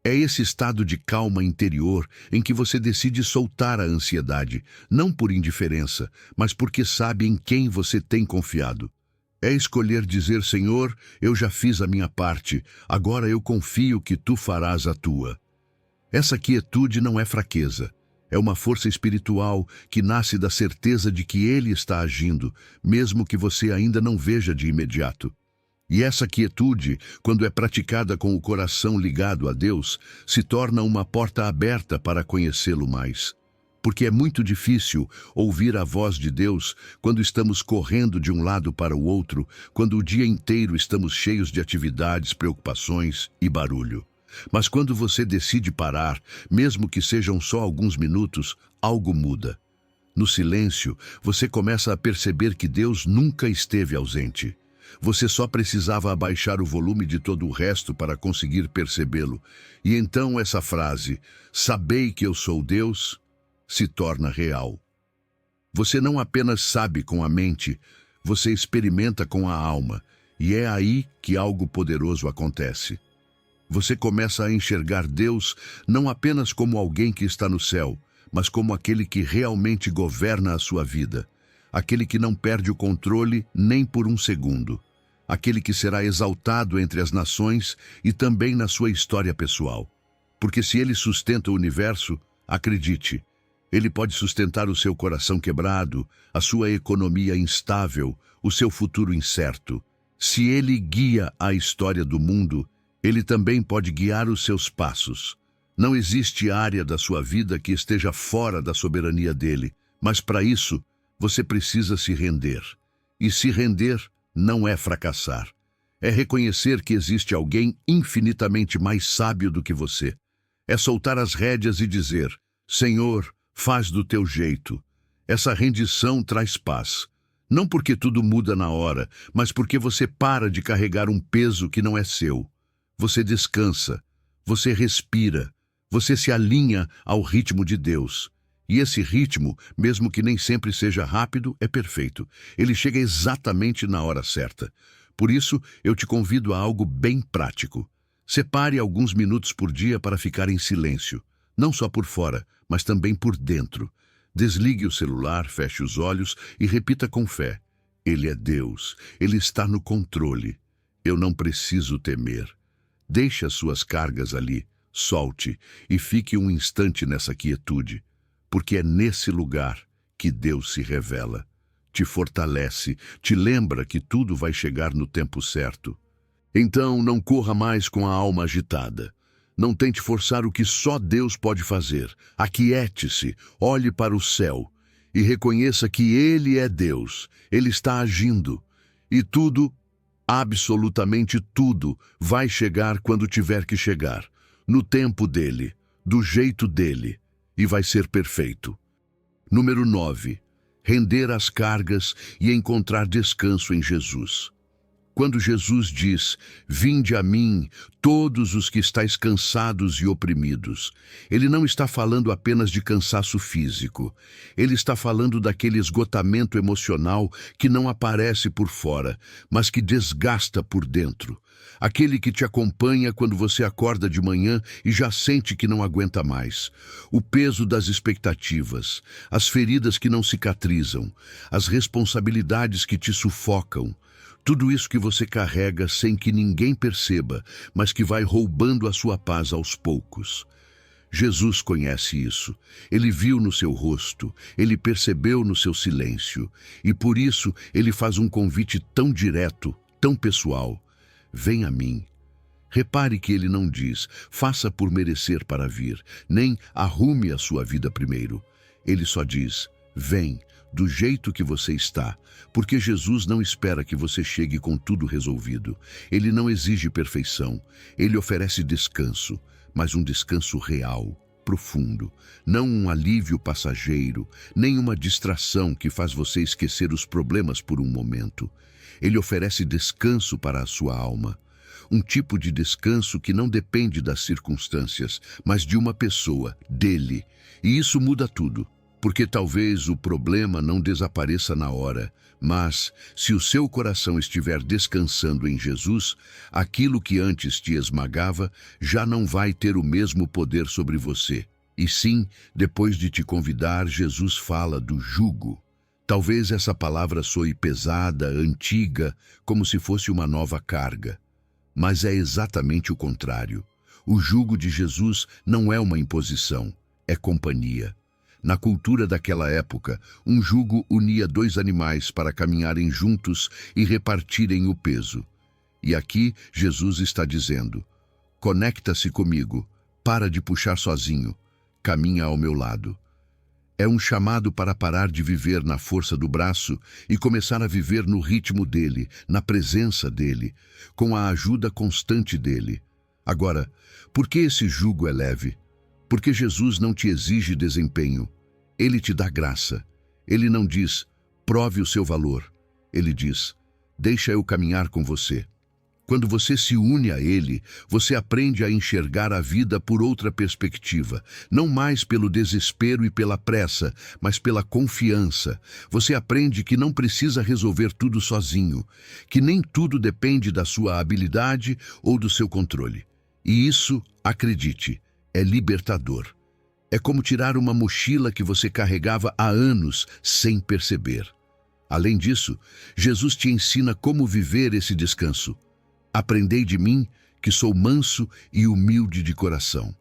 É esse estado de calma interior em que você decide soltar a ansiedade, não por indiferença, mas porque sabe em quem você tem confiado. É escolher dizer: Senhor, eu já fiz a minha parte, agora eu confio que Tu farás a Tua. Essa quietude não é fraqueza, é uma força espiritual que nasce da certeza de que Ele está agindo, mesmo que você ainda não veja de imediato. E essa quietude, quando é praticada com o coração ligado a Deus, se torna uma porta aberta para conhecê-lo mais. Porque é muito difícil ouvir a voz de Deus quando estamos correndo de um lado para o outro, quando o dia inteiro estamos cheios de atividades, preocupações e barulho. Mas quando você decide parar, mesmo que sejam só alguns minutos, algo muda. No silêncio, você começa a perceber que Deus nunca esteve ausente. Você só precisava abaixar o volume de todo o resto para conseguir percebê-lo. E então essa frase, "Sabei que eu sou Deus", se torna real. Você não apenas sabe com a mente, você experimenta com a alma. E é aí que algo poderoso acontece. Você começa a enxergar Deus não apenas como alguém que está no céu, mas como aquele que realmente governa a sua vida. Aquele que não perde o controle nem por um segundo. Aquele que será exaltado entre as nações e também na sua história pessoal. Porque se Ele sustenta o universo, acredite, Ele pode sustentar o seu coração quebrado, a sua economia instável, o seu futuro incerto. Se Ele guia a história do mundo, Ele também pode guiar os seus passos. Não existe área da sua vida que esteja fora da soberania dEle, mas para isso, você precisa se render. E se render não é fracassar. É reconhecer que existe alguém infinitamente mais sábio do que você. É soltar as rédeas e dizer: Senhor, faz do teu jeito. Essa rendição traz paz. Não porque tudo muda na hora, mas porque você para de carregar um peso que não é seu. Você descansa, você respira, você se alinha ao ritmo de Deus. E esse ritmo, mesmo que nem sempre seja rápido, é perfeito. Ele chega exatamente na hora certa. Por isso, eu te convido a algo bem prático. Separe alguns minutos por dia para ficar em silêncio. Não só por fora, mas também por dentro. Desligue o celular, feche os olhos e repita com fé: Ele é Deus, Ele está no controle. Eu não preciso temer. Deixe as suas cargas ali, solte e fique um instante nessa quietude. Porque é nesse lugar que Deus se revela, te fortalece, te lembra que tudo vai chegar no tempo certo. Então não corra mais com a alma agitada. Não tente forçar o que só Deus pode fazer. Aquiete-se, olhe para o céu e reconheça que Ele é Deus. Ele está agindo. E tudo, absolutamente tudo, vai chegar quando tiver que chegar. No tempo dEle, do jeito dEle. E vai ser perfeito. Número 9. Render as cargas e encontrar descanso em Jesus. Quando Jesus diz: Vinde a mim, todos os que estáis cansados e oprimidos, Ele não está falando apenas de cansaço físico. Ele está falando daquele esgotamento emocional que não aparece por fora, mas que desgasta por dentro. Aquele que te acompanha quando você acorda de manhã e já sente que não aguenta mais. O peso das expectativas, as feridas que não cicatrizam, as responsabilidades que te sufocam. Tudo isso que você carrega sem que ninguém perceba, mas que vai roubando a sua paz aos poucos. Jesus conhece isso. Ele viu no seu rosto, ele percebeu no seu silêncio. E por isso ele faz um convite tão direto, tão pessoal. Vem a mim. Repare que ele não diz, faça por merecer para vir, nem arrume a sua vida primeiro. Ele só diz, vem, do jeito que você está, porque Jesus não espera que você chegue com tudo resolvido. Ele não exige perfeição, ele oferece descanso, mas um descanso real, profundo, não um alívio passageiro, nem uma distração que faz você esquecer os problemas por um momento. Ele oferece descanso para a sua alma. Um tipo de descanso que não depende das circunstâncias, mas de uma pessoa, dele. E isso muda tudo, porque talvez o problema não desapareça na hora, mas, se o seu coração estiver descansando em Jesus, aquilo que antes te esmagava já não vai ter o mesmo poder sobre você. E sim, depois de te convidar, Jesus fala do jugo. Talvez essa palavra soe pesada, antiga, como se fosse uma nova carga. Mas é exatamente o contrário. O jugo de Jesus não é uma imposição, é companhia. Na cultura daquela época, um jugo unia dois animais para caminharem juntos e repartirem o peso. E aqui Jesus está dizendo, conecta-se comigo, para de puxar sozinho, caminha ao meu lado. É um chamado para parar de viver na força do braço e começar a viver no ritmo dele, na presença dele, com a ajuda constante dele. Agora, por que esse jugo é leve? Porque Jesus não te exige desempenho. Ele te dá graça. Ele não diz, prove o seu valor. Ele diz, deixa eu caminhar com você. Quando você se une a Ele, você aprende a enxergar a vida por outra perspectiva, não mais pelo desespero e pela pressa, mas pela confiança. Você aprende que não precisa resolver tudo sozinho, que nem tudo depende da sua habilidade ou do seu controle. E isso, acredite, é libertador. É como tirar uma mochila que você carregava há anos sem perceber. Além disso, Jesus te ensina como viver esse descanso. Aprendei de mim, que sou manso e humilde de coração.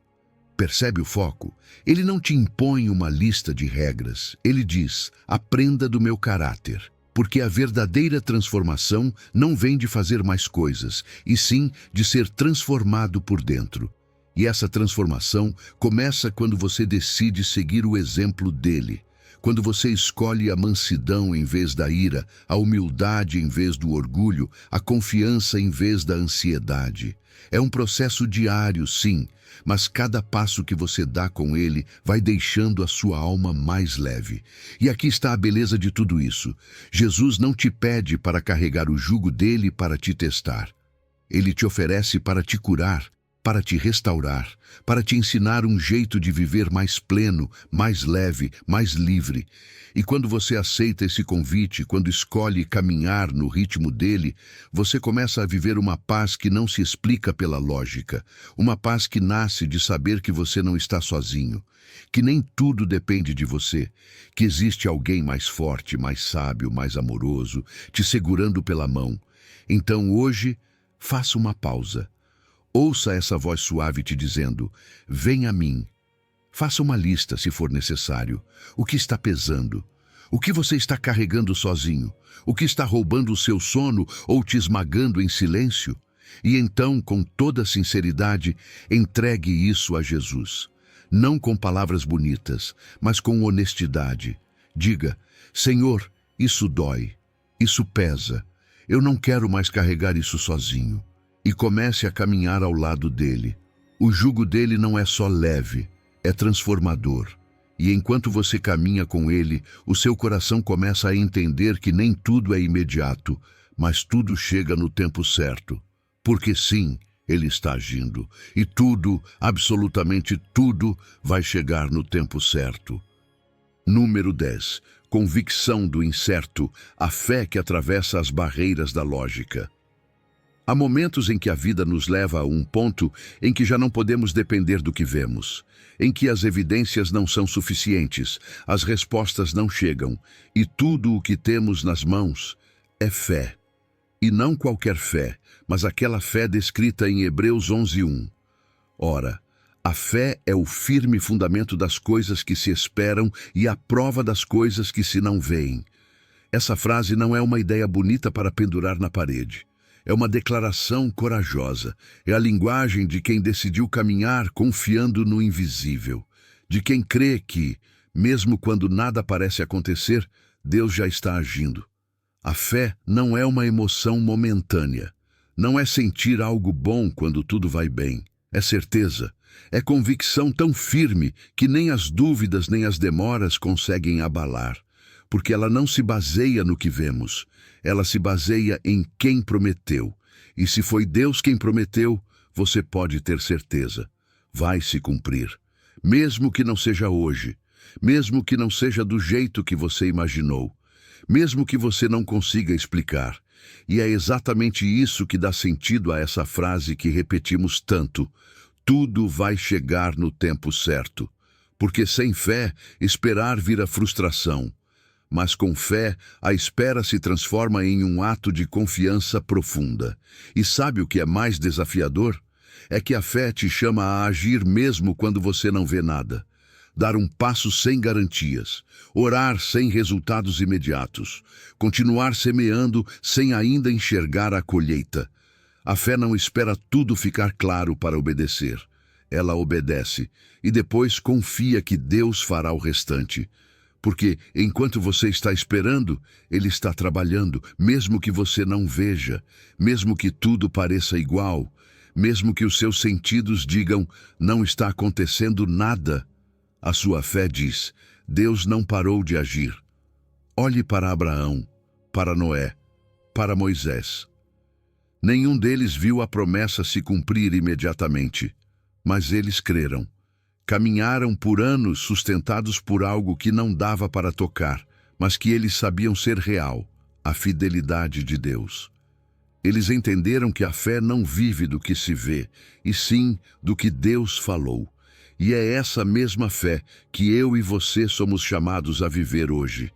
Percebe o foco? Ele não te impõe uma lista de regras. Ele diz, aprenda do meu caráter. Porque a verdadeira transformação não vem de fazer mais coisas, e sim de ser transformado por dentro. E essa transformação começa quando você decide seguir o exemplo dele. Quando você escolhe a mansidão em vez da ira, a humildade em vez do orgulho, a confiança em vez da ansiedade. É um processo diário, sim, mas cada passo que você dá com ele vai deixando a sua alma mais leve. E aqui está a beleza de tudo isso. Jesus não te pede para carregar o jugo dele para te testar. Ele te oferece para te curar, para te restaurar, para te ensinar um jeito de viver mais pleno, mais leve, mais livre. E quando você aceita esse convite, quando escolhe caminhar no ritmo dele, você começa a viver uma paz que não se explica pela lógica, uma paz que nasce de saber que você não está sozinho, que nem tudo depende de você, que existe alguém mais forte, mais sábio, mais amoroso, te segurando pela mão. Então hoje, faça uma pausa. Ouça essa voz suave te dizendo, vem a mim. Faça uma lista, se for necessário. O que está pesando? O que você está carregando sozinho? O que está roubando o seu sono ou te esmagando em silêncio? E então, com toda sinceridade, entregue isso a Jesus. Não com palavras bonitas, mas com honestidade. Diga, Senhor, isso dói, isso pesa. Eu não quero mais carregar isso sozinho. E comece a caminhar ao lado dele. O jugo dele não é só leve, é transformador. E enquanto você caminha com ele, o seu coração começa a entender que nem tudo é imediato, mas tudo chega no tempo certo. Porque sim, ele está agindo. E tudo, absolutamente tudo, vai chegar no tempo certo. Número 10. Convicção do incerto, a fé que atravessa as barreiras da lógica. Há momentos em que a vida nos leva a um ponto em que já não podemos depender do que vemos, em que as evidências não são suficientes, as respostas não chegam, e tudo o que temos nas mãos é fé. E não qualquer fé, mas aquela fé descrita em Hebreus 11:1. Ora, A fé é o firme fundamento das coisas que se esperam e a prova das coisas que se não veem. Essa frase não é uma ideia bonita para pendurar na parede. É uma declaração corajosa. É a linguagem de quem decidiu caminhar confiando no invisível. De quem crê que, mesmo quando nada parece acontecer, Deus já está agindo. A fé não é uma emoção momentânea. Não é sentir algo bom quando tudo vai bem. É certeza. É convicção tão firme que nem as dúvidas nem as demoras conseguem abalar. Porque ela não se baseia no que vemos. Ela se baseia em quem prometeu. E se foi Deus quem prometeu, você pode ter certeza. Vai se cumprir. Mesmo que não seja hoje. Mesmo que não seja do jeito que você imaginou. Mesmo que você não consiga explicar. E é exatamente isso que dá sentido a essa frase que repetimos tanto. Tudo vai chegar no tempo certo. Porque sem fé, esperar vira frustração. Mas com fé, a espera se transforma em um ato de confiança profunda. E sabe o que é mais desafiador? É que a fé te chama a agir mesmo quando você não vê nada. Dar um passo sem garantias, orar sem resultados imediatos, continuar semeando sem ainda enxergar a colheita. A fé não espera tudo ficar claro para obedecer. Ela obedece e depois confia que Deus fará o restante. Porque, enquanto você está esperando, Ele está trabalhando, mesmo que você não veja, mesmo que tudo pareça igual, mesmo que os seus sentidos digam, não está acontecendo nada. A sua fé diz, Deus não parou de agir. Olhe para Abraão, para Noé, para Moisés. Nenhum deles viu a promessa se cumprir imediatamente, mas eles creram. Caminharam por anos sustentados por algo que não dava para tocar, mas que eles sabiam ser real, a fidelidade de Deus. Eles entenderam que a fé não vive do que se vê, e sim do que Deus falou. E é essa mesma fé que eu e você somos chamados a viver hoje.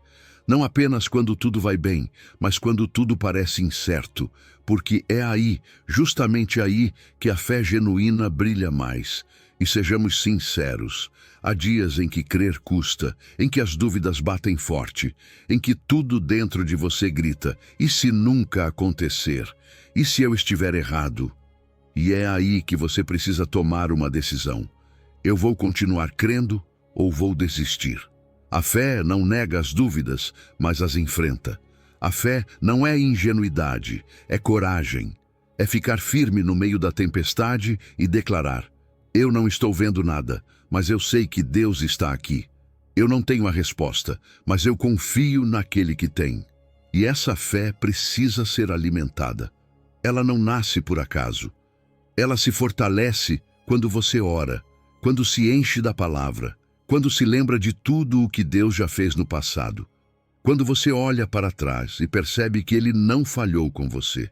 Não apenas quando tudo vai bem, mas quando tudo parece incerto, porque é aí, justamente aí, que a fé genuína brilha mais. E sejamos sinceros, há dias em que crer custa, em que as dúvidas batem forte, em que tudo dentro de você grita, e se nunca acontecer? E se eu estiver errado? E é aí que você precisa tomar uma decisão. Eu vou continuar crendo ou vou desistir? A fé não nega as dúvidas, mas as enfrenta. A fé não é ingenuidade, é coragem. É ficar firme no meio da tempestade e declarar, eu não estou vendo nada, mas eu sei que Deus está aqui. Eu não tenho a resposta, mas eu confio naquele que tem. E essa fé precisa ser alimentada. Ela não nasce por acaso. Ela se fortalece quando você ora, quando se enche da palavra, quando se lembra de tudo o que Deus já fez no passado. Quando você olha para trás e percebe que Ele não falhou com você.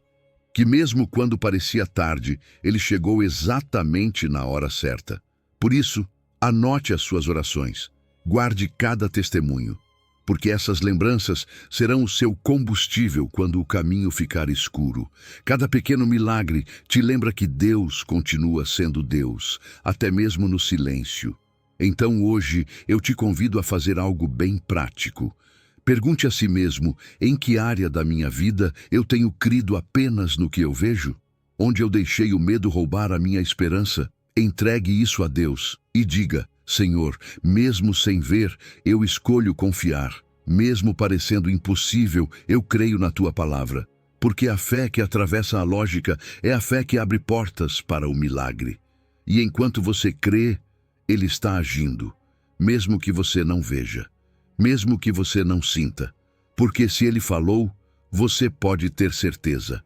Que mesmo quando parecia tarde, Ele chegou exatamente na hora certa. Por isso, anote as suas orações, guarde cada testemunho, porque essas lembranças serão o seu combustível quando o caminho ficar escuro. Cada pequeno milagre te lembra que Deus continua sendo Deus, até mesmo no silêncio. Então hoje eu te convido a fazer algo bem prático. Pergunte a si mesmo, em que área da minha vida eu tenho crido apenas no que eu vejo? Onde eu deixei o medo roubar a minha esperança? Entregue isso a Deus e diga, Senhor, mesmo sem ver, eu escolho confiar. Mesmo parecendo impossível, eu creio na Tua palavra. Porque a fé que atravessa a lógica é a fé que abre portas para o milagre. E enquanto você crê, Ele está agindo, mesmo que você não veja. Mesmo que você não sinta, porque se Ele falou, você pode ter certeza.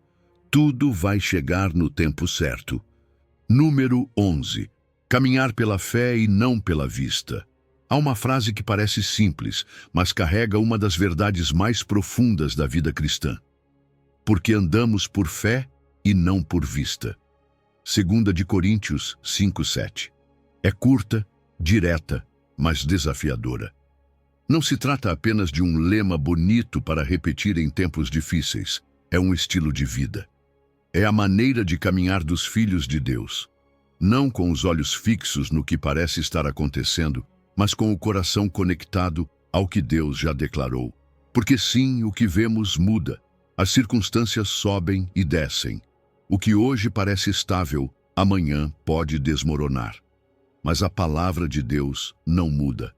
Tudo vai chegar no tempo certo. Número 11. Caminhar pela fé e não pela vista. Há uma frase que parece simples, mas carrega uma das verdades mais profundas da vida cristã. Porque andamos por fé e não por vista. 2 de Coríntios 5:7. É curta, direta, mas desafiadora. Não se trata apenas de um lema bonito para repetir em tempos difíceis. É um estilo de vida. É a maneira de caminhar dos filhos de Deus. não com os olhos fixos no que parece estar acontecendo, mas com o coração conectado ao que Deus já declarou. Porque sim, o que vemos muda. As circunstâncias sobem e descem. O que hoje parece estável, amanhã pode desmoronar. Mas a palavra de Deus não muda.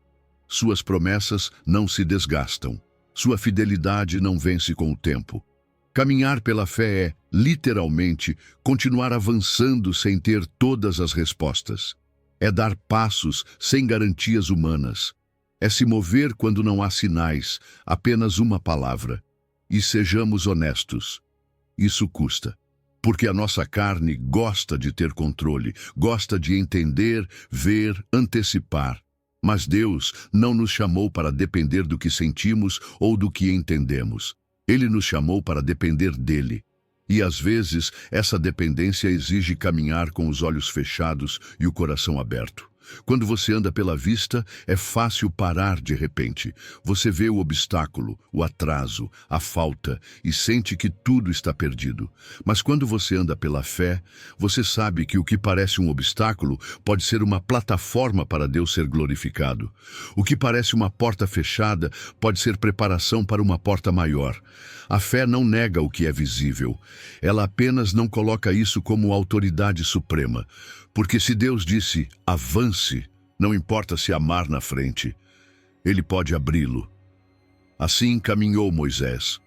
Suas promessas não se desgastam. Sua fidelidade não vence com o tempo. Caminhar pela fé é, literalmente, continuar avançando sem ter todas as respostas. É dar passos sem garantias humanas. É se mover quando não há sinais, apenas uma palavra. E sejamos honestos. Isso custa. Porque a nossa carne gosta de ter controle, gosta de entender, ver, antecipar. Mas Deus não nos chamou para depender do que sentimos ou do que entendemos. Ele nos chamou para depender dele. E às vezes, essa dependência exige caminhar com os olhos fechados e o coração aberto. Quando você anda pela vista, é fácil parar de repente. Você vê o obstáculo, o atraso, a falta e sente que tudo está perdido. Mas quando você anda pela fé, você sabe que o que parece um obstáculo pode ser uma plataforma para Deus ser glorificado. O que parece uma porta fechada pode ser preparação para uma porta maior. A fé não nega o que é visível. Ela apenas não coloca isso como autoridade suprema. Porque se Deus disse, avance, não importa se há mar na frente, Ele pode abri-lo. Assim caminhou Moisés.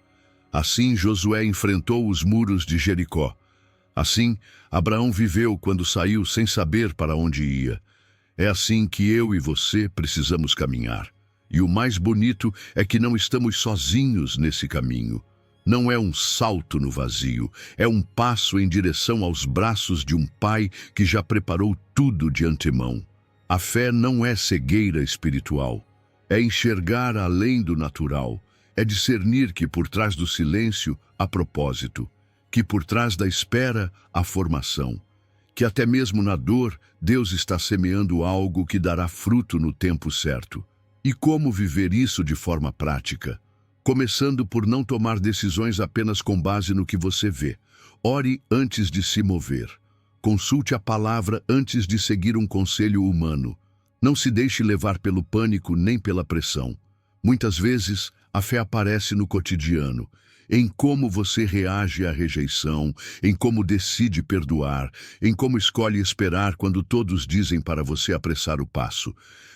Assim Josué enfrentou os muros de Jericó. Assim Abraão viveu quando saiu sem saber para onde ia. É assim que eu e você precisamos caminhar. E o mais bonito é que não estamos sozinhos nesse caminho. Não é um salto no vazio, é um passo em direção aos braços de um pai que já preparou tudo de antemão. A fé não é cegueira espiritual, é enxergar além do natural, é discernir que por trás do silêncio há propósito, que por trás da espera há formação, que até mesmo na dor Deus está semeando algo que dará fruto no tempo certo. E como viver isso de forma prática? Começando por não tomar decisões apenas com base no que você vê. Ore antes de se mover. Consulte a palavra antes de seguir um conselho humano. Não se deixe levar pelo pânico nem pela pressão. Muitas vezes, a fé aparece no cotidiano, em como você reage à rejeição, em como decide perdoar, em como escolhe esperar quando todos dizem para você apressar o passo.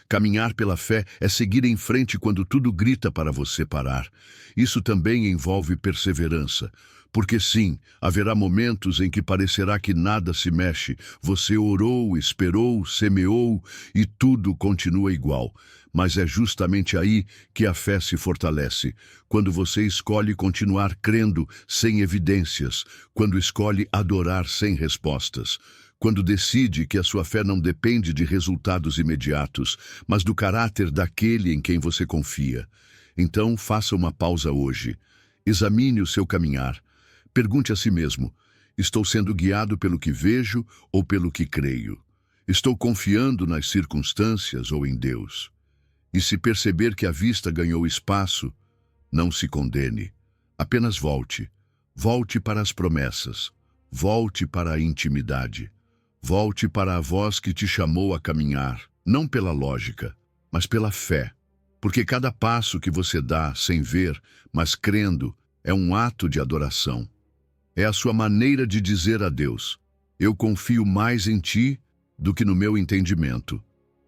Caminhar pela fé é seguir em frente quando tudo grita para você parar. Isso também envolve perseverança. Porque sim, haverá momentos em que parecerá que nada se mexe. Você orou, esperou, semeou e tudo continua igual. Mas é justamente aí que a fé se fortalece. Quando você escolhe continuar crendo sem evidências. Quando escolhe adorar sem respostas. Quando decide que a sua fé não depende de resultados imediatos, mas do caráter daquele em quem você confia. Então, faça uma pausa hoje. Examine o seu caminhar. Pergunte a si mesmo, estou sendo guiado pelo que vejo ou pelo que creio? Estou confiando nas circunstâncias ou em Deus? E se perceber que a vista ganhou espaço, não se condene. Apenas volte. Volte para as promessas. Volte para a intimidade. Volte para a voz que te chamou a caminhar, não pela lógica, mas pela fé. Porque cada passo que você dá sem ver, mas crendo, é um ato de adoração. É a sua maneira de dizer a Deus, eu confio mais em ti do que no meu entendimento.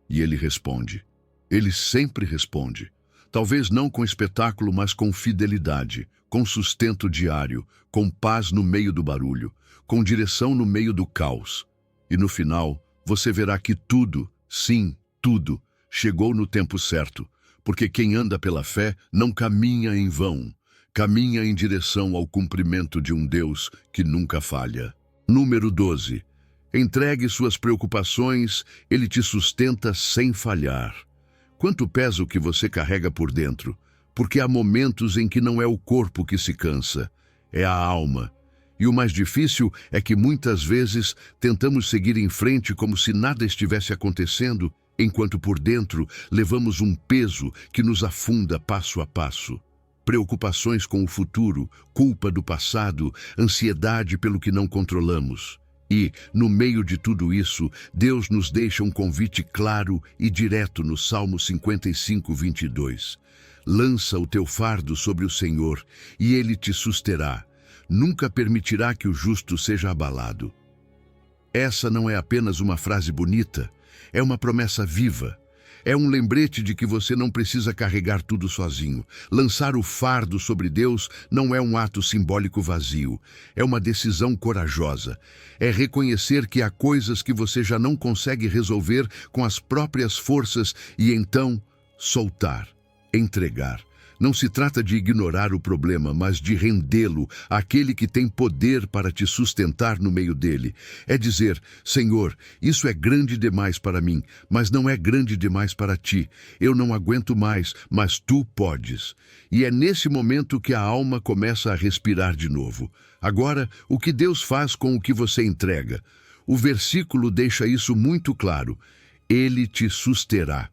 E Ele responde. Ele sempre responde. Talvez não com espetáculo, mas com fidelidade, com sustento diário, com paz no meio do barulho, com direção no meio do caos. E no final, você verá que tudo, sim, tudo, chegou no tempo certo, porque quem anda pela fé não caminha em vão, caminha em direção ao cumprimento de um Deus que nunca falha. Número 12. Entregue suas preocupações, Ele te sustenta sem falhar. Quanto pesa o que você carrega por dentro? Porque há momentos em que não é o corpo que se cansa, é a alma. E o mais difícil é que muitas vezes tentamos seguir em frente como se nada estivesse acontecendo, enquanto por dentro levamos um peso que nos afunda passo a passo. Preocupações com o futuro, culpa do passado, ansiedade pelo que não controlamos. E, no meio de tudo isso, Deus nos deixa um convite claro e direto no Salmo 55, 22. Lança o teu fardo sobre o Senhor, e Ele te susterá. Nunca permitirá que o justo seja abalado. Essa não é apenas uma frase bonita, é uma promessa viva. É um lembrete de que você não precisa carregar tudo sozinho. Lançar o fardo sobre Deus não é um ato simbólico vazio. É uma decisão corajosa. É reconhecer que há coisas que você já não consegue resolver com as próprias forças e então soltar, entregar. Não se trata de ignorar o problema, mas de rendê-lo àquele que tem poder para te sustentar no meio dele. É dizer, Senhor, isso é grande demais para mim, mas não é grande demais para ti. Eu não aguento mais, mas tu podes. E é nesse momento que a alma começa a respirar de novo. Agora, o que Deus faz com o que você entrega? O versículo deixa isso muito claro. Ele te susterá.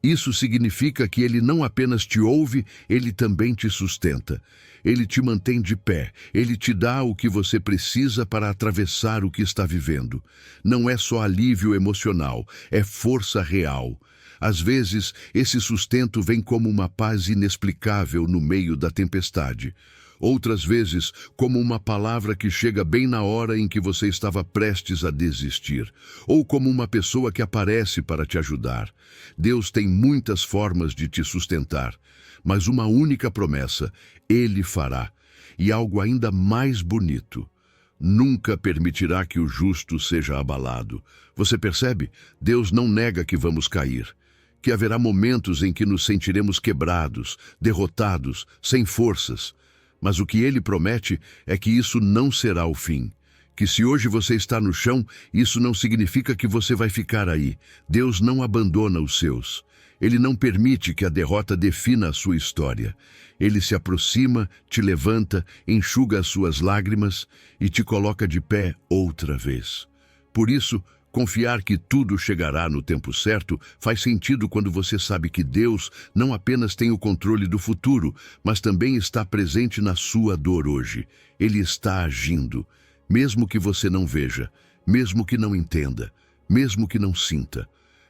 Isso significa que Ele não apenas te ouve, Ele também te sustenta. Ele te mantém de pé, Ele te dá o que você precisa para atravessar o que está vivendo. Não é só alívio emocional, é força real. Às vezes, esse sustento vem como uma paz inexplicável no meio da tempestade. Outras vezes, como uma palavra que chega bem na hora em que você estava prestes a desistir, ou como uma pessoa que aparece para te ajudar. Deus tem muitas formas de te sustentar, mas uma única promessa, Ele fará. E algo ainda mais bonito: nunca permitirá que o justo seja abalado. Você percebe? Deus não nega que vamos cair, que haverá momentos em que nos sentiremos quebrados, derrotados, sem forças. Mas o que Ele promete é que isso não será o fim. Que se hoje você está no chão, isso não significa que você vai ficar aí. Deus não abandona os seus. Ele não permite que a derrota defina a sua história. Ele se aproxima, te levanta, enxuga as suas lágrimas e te coloca de pé outra vez. Por isso, confiar que tudo chegará no tempo certo faz sentido quando você sabe que Deus não apenas tem o controle do futuro, mas também está presente na sua dor hoje. Ele está agindo, mesmo que você não veja, mesmo que não entenda, mesmo que não sinta.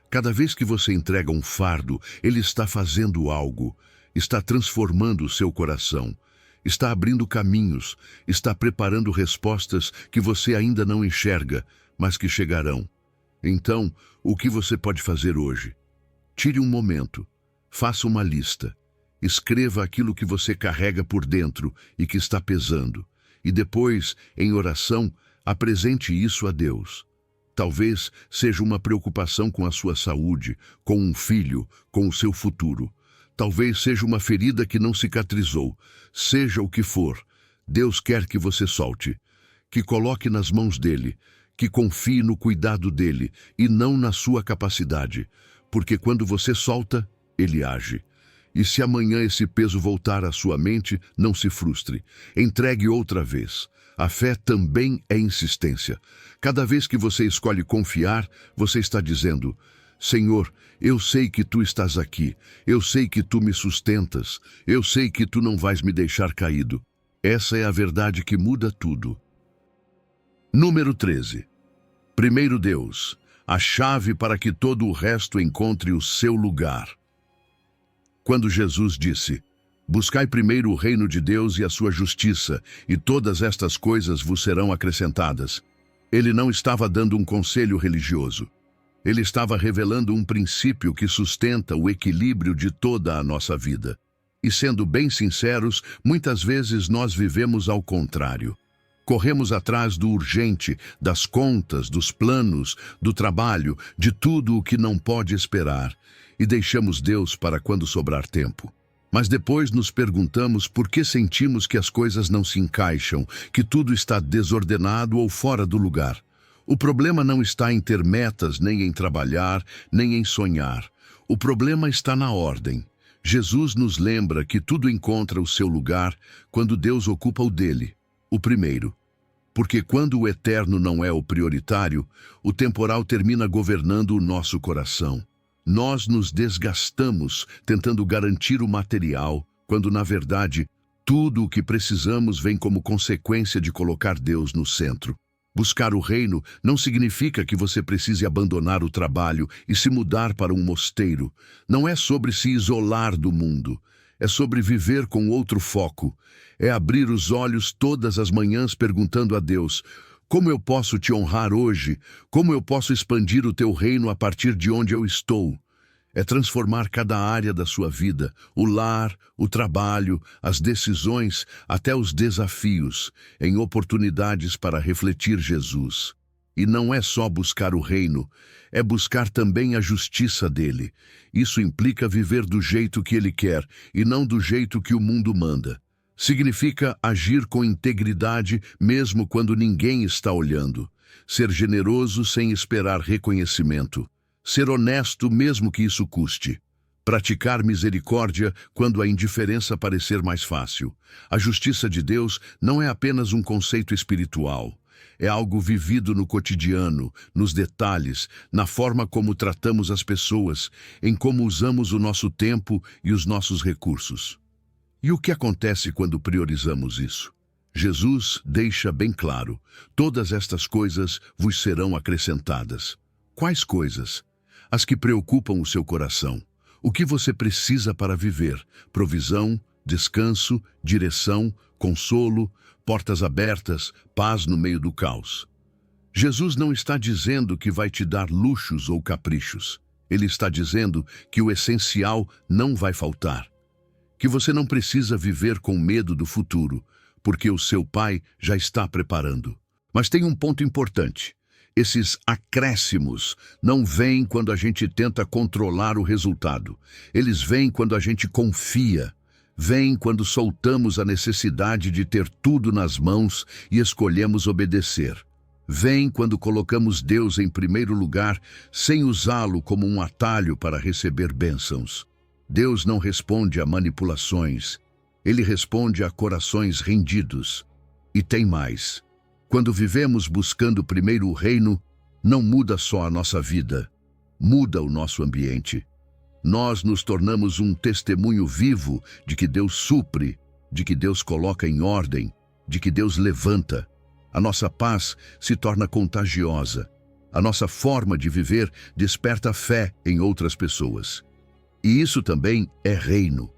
Cada vez que você entrega um fardo, Ele está fazendo algo, está transformando o seu coração, está abrindo caminhos, está preparando respostas que você ainda não enxerga, mas que chegarão. Então, o que você pode fazer hoje? Tire um momento, faça uma lista, escreva aquilo que você carrega por dentro e que está pesando, e depois, em oração, apresente isso a Deus. Talvez seja uma preocupação com a sua saúde, com um filho, com o seu futuro. Talvez seja uma ferida que não cicatrizou. Seja o que for, Deus quer que você solte, que coloque nas mãos dele, que confie no cuidado dele e não na sua capacidade, porque quando você solta, ele age. E se amanhã esse peso voltar à sua mente, não se frustre. Entregue outra vez. A fé também é insistência. Cada vez que você escolhe confiar, você está dizendo: Senhor, eu sei que tu estás aqui, eu sei que tu me sustentas, eu sei que tu não vais me deixar caído. Essa é a verdade que muda tudo. Número 13. Primeiro Deus, a chave para que todo o resto encontre o seu lugar. Quando Jesus disse: Buscai primeiro o reino de Deus e a sua justiça, e todas estas coisas vos serão acrescentadas, Ele não estava dando um conselho religioso. Ele estava revelando um princípio que sustenta o equilíbrio de toda a nossa vida. E sendo bem sinceros, muitas vezes nós vivemos ao contrário. Corremos atrás do urgente, das contas, dos planos, do trabalho, de tudo o que não pode esperar, e deixamos Deus para quando sobrar tempo. Mas depois nos perguntamos por que sentimos que as coisas não se encaixam, que tudo está desordenado ou fora do lugar. O problema não está em ter metas, nem em trabalhar, nem em sonhar. O problema está na ordem. Jesus nos lembra que tudo encontra o seu lugar quando Deus ocupa o dele, o primeiro. Porque quando o eterno não é o prioritário, o temporal termina governando o nosso coração. Nós nos desgastamos tentando garantir o material, quando, na verdade, tudo o que precisamos vem como consequência de colocar Deus no centro. Buscar o reino não significa que você precise abandonar o trabalho e se mudar para um mosteiro. Não é sobre se isolar do mundo. É sobre viver com outro foco. É abrir os olhos todas as manhãs perguntando a Deus: como eu posso te honrar hoje? Como eu posso expandir o teu reino a partir de onde eu estou? É transformar cada área da sua vida, o lar, o trabalho, as decisões, até os desafios, em oportunidades para refletir Jesus. E não é só buscar o reino, é buscar também a justiça dele. Isso implica viver do jeito que ele quer e não do jeito que o mundo manda. Significa agir com integridade mesmo quando ninguém está olhando. Ser generoso sem esperar reconhecimento. Ser honesto mesmo que isso custe. Praticar misericórdia quando a indiferença parecer mais fácil. A justiça de Deus não é apenas um conceito espiritual. É algo vivido no cotidiano, nos detalhes, na forma como tratamos as pessoas, em como usamos o nosso tempo e os nossos recursos. E o que acontece quando priorizamos isso? Jesus deixa bem claro: todas estas coisas vos serão acrescentadas. Quais coisas? As que preocupam o seu coração. O que você precisa para viver: provisão, descanso, direção, consolo, portas abertas, paz no meio do caos. Jesus não está dizendo que vai te dar luxos ou caprichos. Ele está dizendo que o essencial não vai faltar. Que você não precisa viver com medo do futuro, porque o seu Pai já está preparando. Mas tem um ponto importante. Esses acréscimos não vêm quando a gente tenta controlar o resultado. Eles vêm quando a gente confia. Vêm quando soltamos a necessidade de ter tudo nas mãos e escolhemos obedecer. Vêm quando colocamos Deus em primeiro lugar, sem usá-lo como um atalho para receber bênçãos. Deus não responde a manipulações. Ele responde a corações rendidos. E tem mais. Quando vivemos buscando primeiro o reino, não muda só a nossa vida, muda o nosso ambiente. Nós nos tornamos um testemunho vivo de que Deus supre, de que Deus coloca em ordem, de que Deus levanta. A nossa paz se torna contagiosa. A nossa forma de viver desperta fé em outras pessoas. E isso também é reino.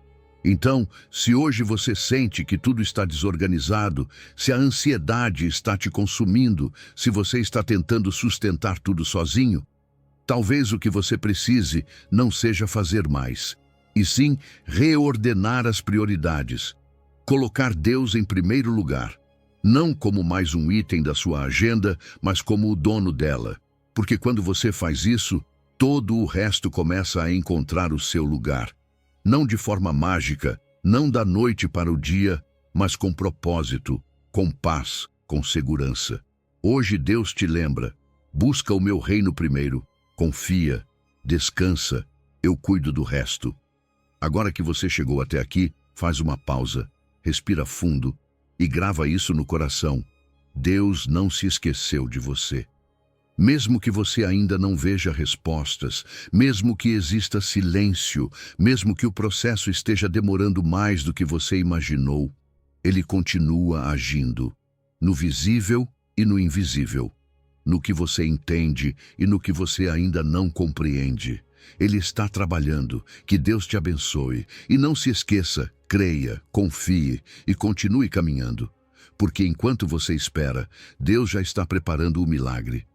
Então, se hoje você sente que tudo está desorganizado, se a ansiedade está te consumindo, se você está tentando sustentar tudo sozinho, talvez o que você precise não seja fazer mais, e sim reordenar as prioridades. Colocar Deus em primeiro lugar, não como mais um item da sua agenda, mas como o dono dela. Porque quando você faz isso, todo o resto começa a encontrar o seu lugar. Não de forma mágica, não da noite para o dia, mas com propósito, com paz, com segurança. Hoje Deus te lembra: busca o meu reino primeiro, confia, descansa, eu cuido do resto. Agora que você chegou até aqui, faz uma pausa, respira fundo e grava isso no coração. Deus não se esqueceu de você. Mesmo que você ainda não veja respostas, mesmo que exista silêncio, mesmo que o processo esteja demorando mais do que você imaginou, Ele continua agindo, no visível e no invisível, no que você entende e no que você ainda não compreende. Ele está trabalhando. Que Deus te abençoe. E não se esqueça, creia, confie e continue caminhando. Porque enquanto você espera, Deus já está preparando o milagre.